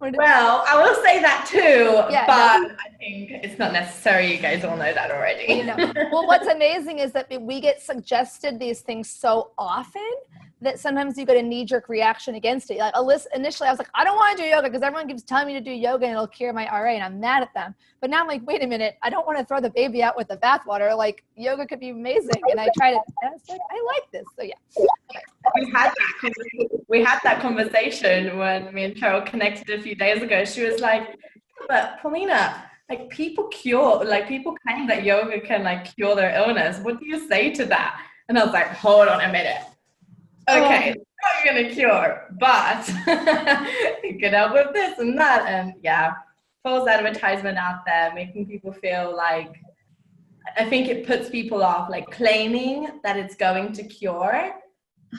Speaker 3: Well, I will say that too,
Speaker 2: Yeah,
Speaker 3: but I think it's not necessary. You guys all know that already.
Speaker 2: You know. Well, what's amazing is that we get suggested these things so often that sometimes you get a knee-jerk reaction against it. Like initially, I was like, I don't want to do yoga because everyone keeps telling me to do yoga and it'll cure my RA, and I'm mad at them. But now I'm like, wait a minute, I don't want to throw the baby out with the bathwater. Like, yoga could be amazing, and I tried it, and I was like, I like this. So yeah.
Speaker 3: We had that conversation when me and Cheryl connected a few days ago. She was like, but Paulina, like people claim that yoga can like cure their illness. What do you say to that? And I was like, hold on a minute. Okay, it's not gonna cure, but it could help with this and that. And yeah, false advertisement out there, making people feel like, I think it puts people off, like claiming that it's going to cure,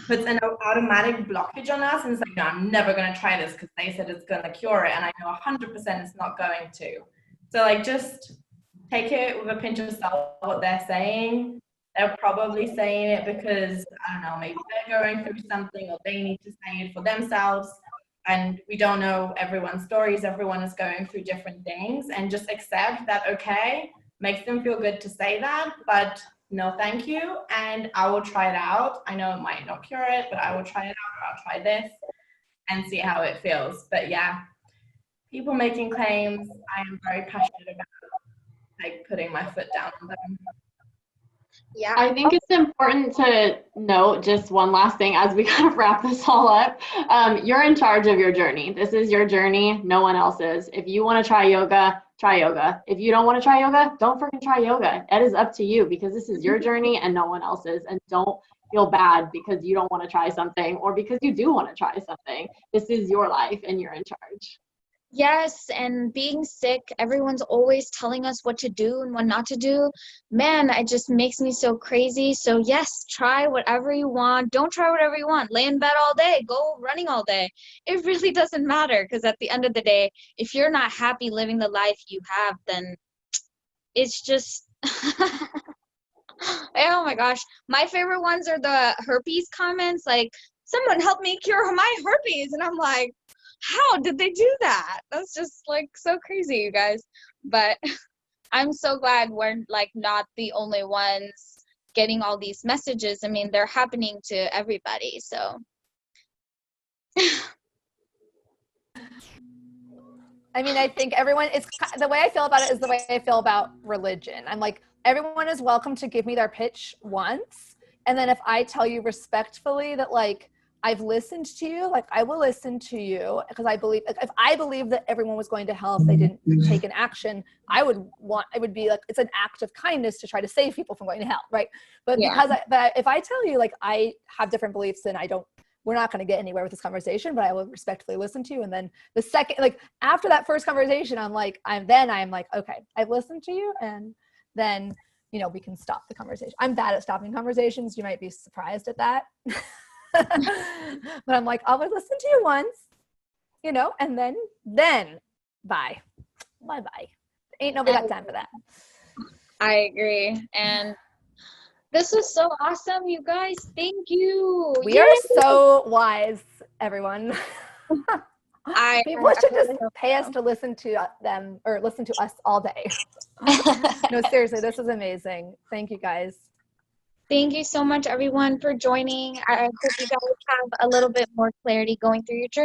Speaker 3: puts an automatic blockage on us, and it's like, no, I'm never gonna try this because they said it's gonna cure it, and I know 100% it's not going to. So like, just take it with a pinch of salt, what they're saying. They're probably saying it because, I don't know, maybe they're going through something or they need to say it for themselves. And we don't know everyone's stories. Everyone is going through different things, and just accept that, okay, makes them feel good to say that, but no, thank you. And I will try it out. I know it might not cure it, but I will try it out, or I'll try this and see how it feels. But yeah, people making claims, I am very passionate about, like, putting my foot down on them.
Speaker 4: Yeah, I think it's important to note just one last thing as we kind of wrap this all up. You're in charge of your journey. This is your journey, no one else's. If you want to try yoga, try yoga. If you don't want to try yoga, don't freaking try yoga. It is up to you, because this is your journey and no one else's. And don't feel bad because you don't want to try something or because you do want to try something. This is your life and you're in charge.
Speaker 9: Yes, and being sick, everyone's always telling us what to do and what not to do. Man, it just makes me so crazy. So yes, try whatever you want. Don't try whatever you want. Lay in bed all day. Go running all day. It really doesn't matter, because at the end of the day, if you're not happy living the life you have, then it's just... Oh my gosh. My favorite ones are the herpes comments, like, someone help me cure my herpes. And I'm like, how did they do that? That's just like so crazy, you guys. But I'm so glad we're like not the only ones getting all these messages. I mean, they're happening to everybody, so.
Speaker 2: I mean, I think everyone, it's the way I feel about it is the way I feel about religion. I'm like, everyone is welcome to give me their pitch once. And then if I tell you respectfully that, like, I've listened to you, like, I will listen to you, because I believe, like, if I believe that everyone was going to help, they didn't take an action, it would be like, it's an act of kindness to try to save people from going to hell, right? But yeah. But if I tell you, like, I have different beliefs, then we're not going to get anywhere with this conversation, but I will respectfully listen to you. And then the second, like, after that first conversation, I'm like, okay, I've listened to you, and then, you know, we can stop the conversation. I'm bad at stopping conversations. You might be surprised at that. But I'm like, I'll listen to you once, you know, and then bye. Ain't nobody got time for that.
Speaker 9: I agree. And this was so awesome, you guys. Thank you.
Speaker 2: We are so wise, everyone. People should just pay us to listen to them, or listen to us all day. No, seriously, this is amazing. Thank you, guys.
Speaker 9: Thank you so much, everyone, for joining. I hope you guys have a little bit more clarity going through your journey.